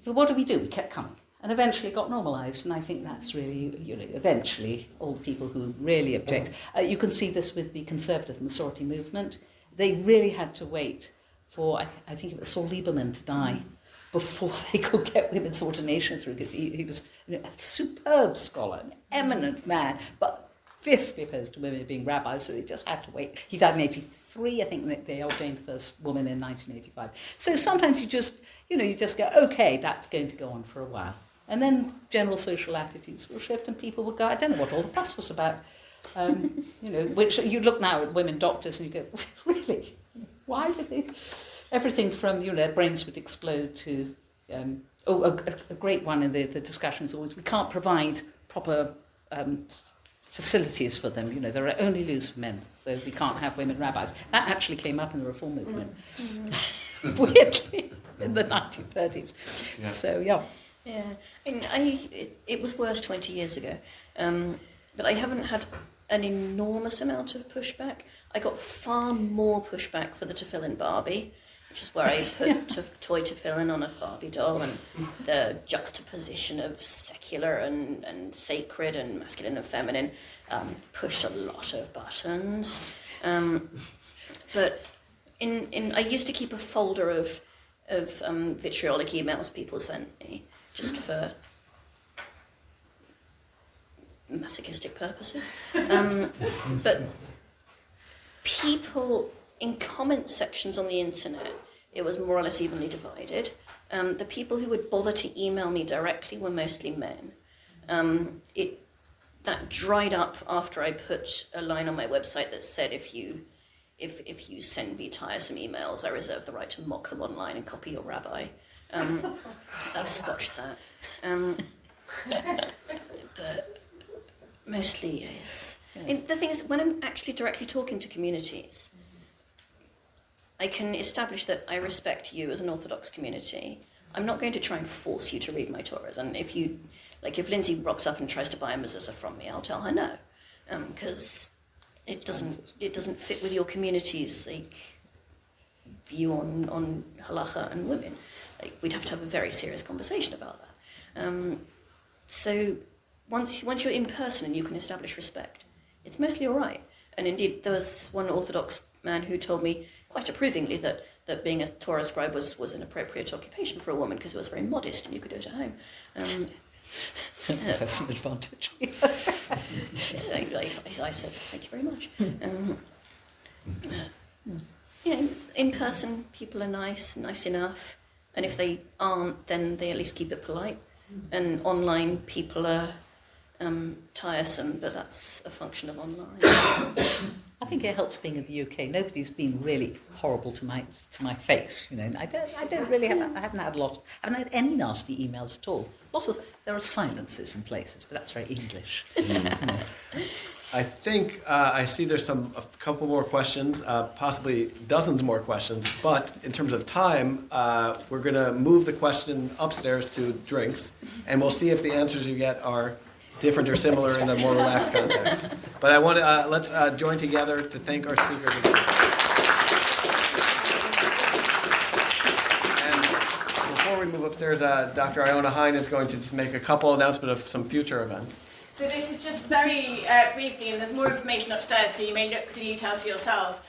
what do? We kept coming. and eventually got normalised. And I think that's really, eventually all the people who really object. You can see this with the conservative Masorti movement. They really had to wait for, I think it was Saul Lieberman to die before they could get women's ordination through, because he was a superb scholar, an eminent man, but fiercely opposed to women being rabbis, so they just had to wait. He died in 83, I think they ordained the first woman in 1985. So sometimes you just go, okay, that's going to go on for a while. And then general social attitudes will shift and people will go, I don't know what all the fuss was about. Which you look now at women doctors and you go, really? Why did they? Everything from, their brains would explode to, a great one in the discussion is always, we can't provide proper facilities for them. There are only loos for men, so we can't have women rabbis. That actually came up in the Reform movement, weirdly, in the 1930s. Yeah. So, yeah. Yeah, it was worse 20 years ago, but I haven't had an enormous amount of pushback. I got far more pushback for the tefillin Barbie, which is where I put toy tefillin on a Barbie doll, and the juxtaposition of secular and sacred and masculine and feminine pushed a lot of buttons. But I used to keep a folder of vitriolic emails people sent me, just for masochistic purposes. But people in comment sections on the internet, it was more or less evenly divided. The people who would bother to email me directly were mostly men. That dried up after I put a line on my website that said, if you send me tiresome emails, I reserve the right to mock them online and copy your rabbi. That scotched that. But mostly, yes. Yeah. The thing is, when I'm actually directly talking to communities, I can establish that I respect you as an Orthodox community. I'm not going to try and force you to read my Torahs. And if Lindsey rocks up and tries to buy a mezuzah from me, I'll tell her no, because it doesn't fit with your community's view on halakhah and women. We'd have to have a very serious conversation about that. So once you're in person and you can establish respect, it's mostly all right. And indeed, there was one Orthodox man who told me quite approvingly that being a Torah scribe was an appropriate occupation for a woman because it was very modest and you could do it at home. That's some advantage. I said, thank you very much. In person, people are nice enough. And if they aren't, then they at least keep it polite. And online, people are tiresome, but that's a function of online. I think it helps being in the UK. Nobody's been really horrible to my face. I haven't had any nasty emails at all. There are silences in places, but that's very English. I think I see there's a couple more questions, possibly dozens more questions, but in terms of time, we're going to move the question upstairs to drinks, and we'll see if the answers you get are different or similar in a more relaxed context. But I want to let's join together to thank our speakers again. And before we move upstairs, Dr. Iona Hine is going to just make a couple announcements of some future events. So this is just very briefly, and there's more information upstairs, so you may look for the details for yourselves.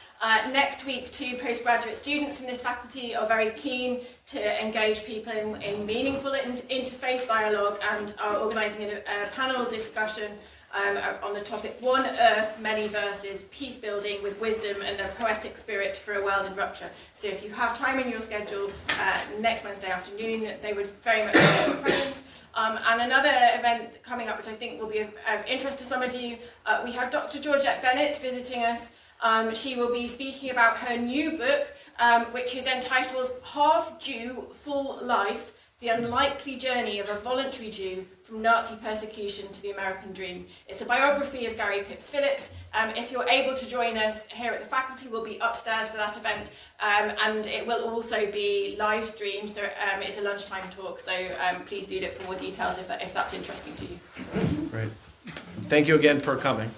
Next week, 2 postgraduate students from this faculty are very keen to engage people in meaningful interfaith dialogue and are organising a panel discussion on the topic One Earth, Many Verses, Peace Building with Wisdom and the Poetic Spirit for a World in Rupture. So if you have time in your schedule, next Wednesday afternoon, they would very much like your presence. And another event coming up, which I think will be of interest to some of you, we have Dr. Georgette Bennett visiting us. She will be speaking about her new book, which is entitled Half Jew, Full Life, The Unlikely Journey of a Voluntary Jew from Nazi Persecution to the American Dream. It's a biography of Gary Pipps Phillips. If you're able to join us here at the faculty, we'll be upstairs for that event, and it will also be live streamed, so it's a lunchtime talk, so please do look for more details if that's interesting to you. Great. Thank you again for coming.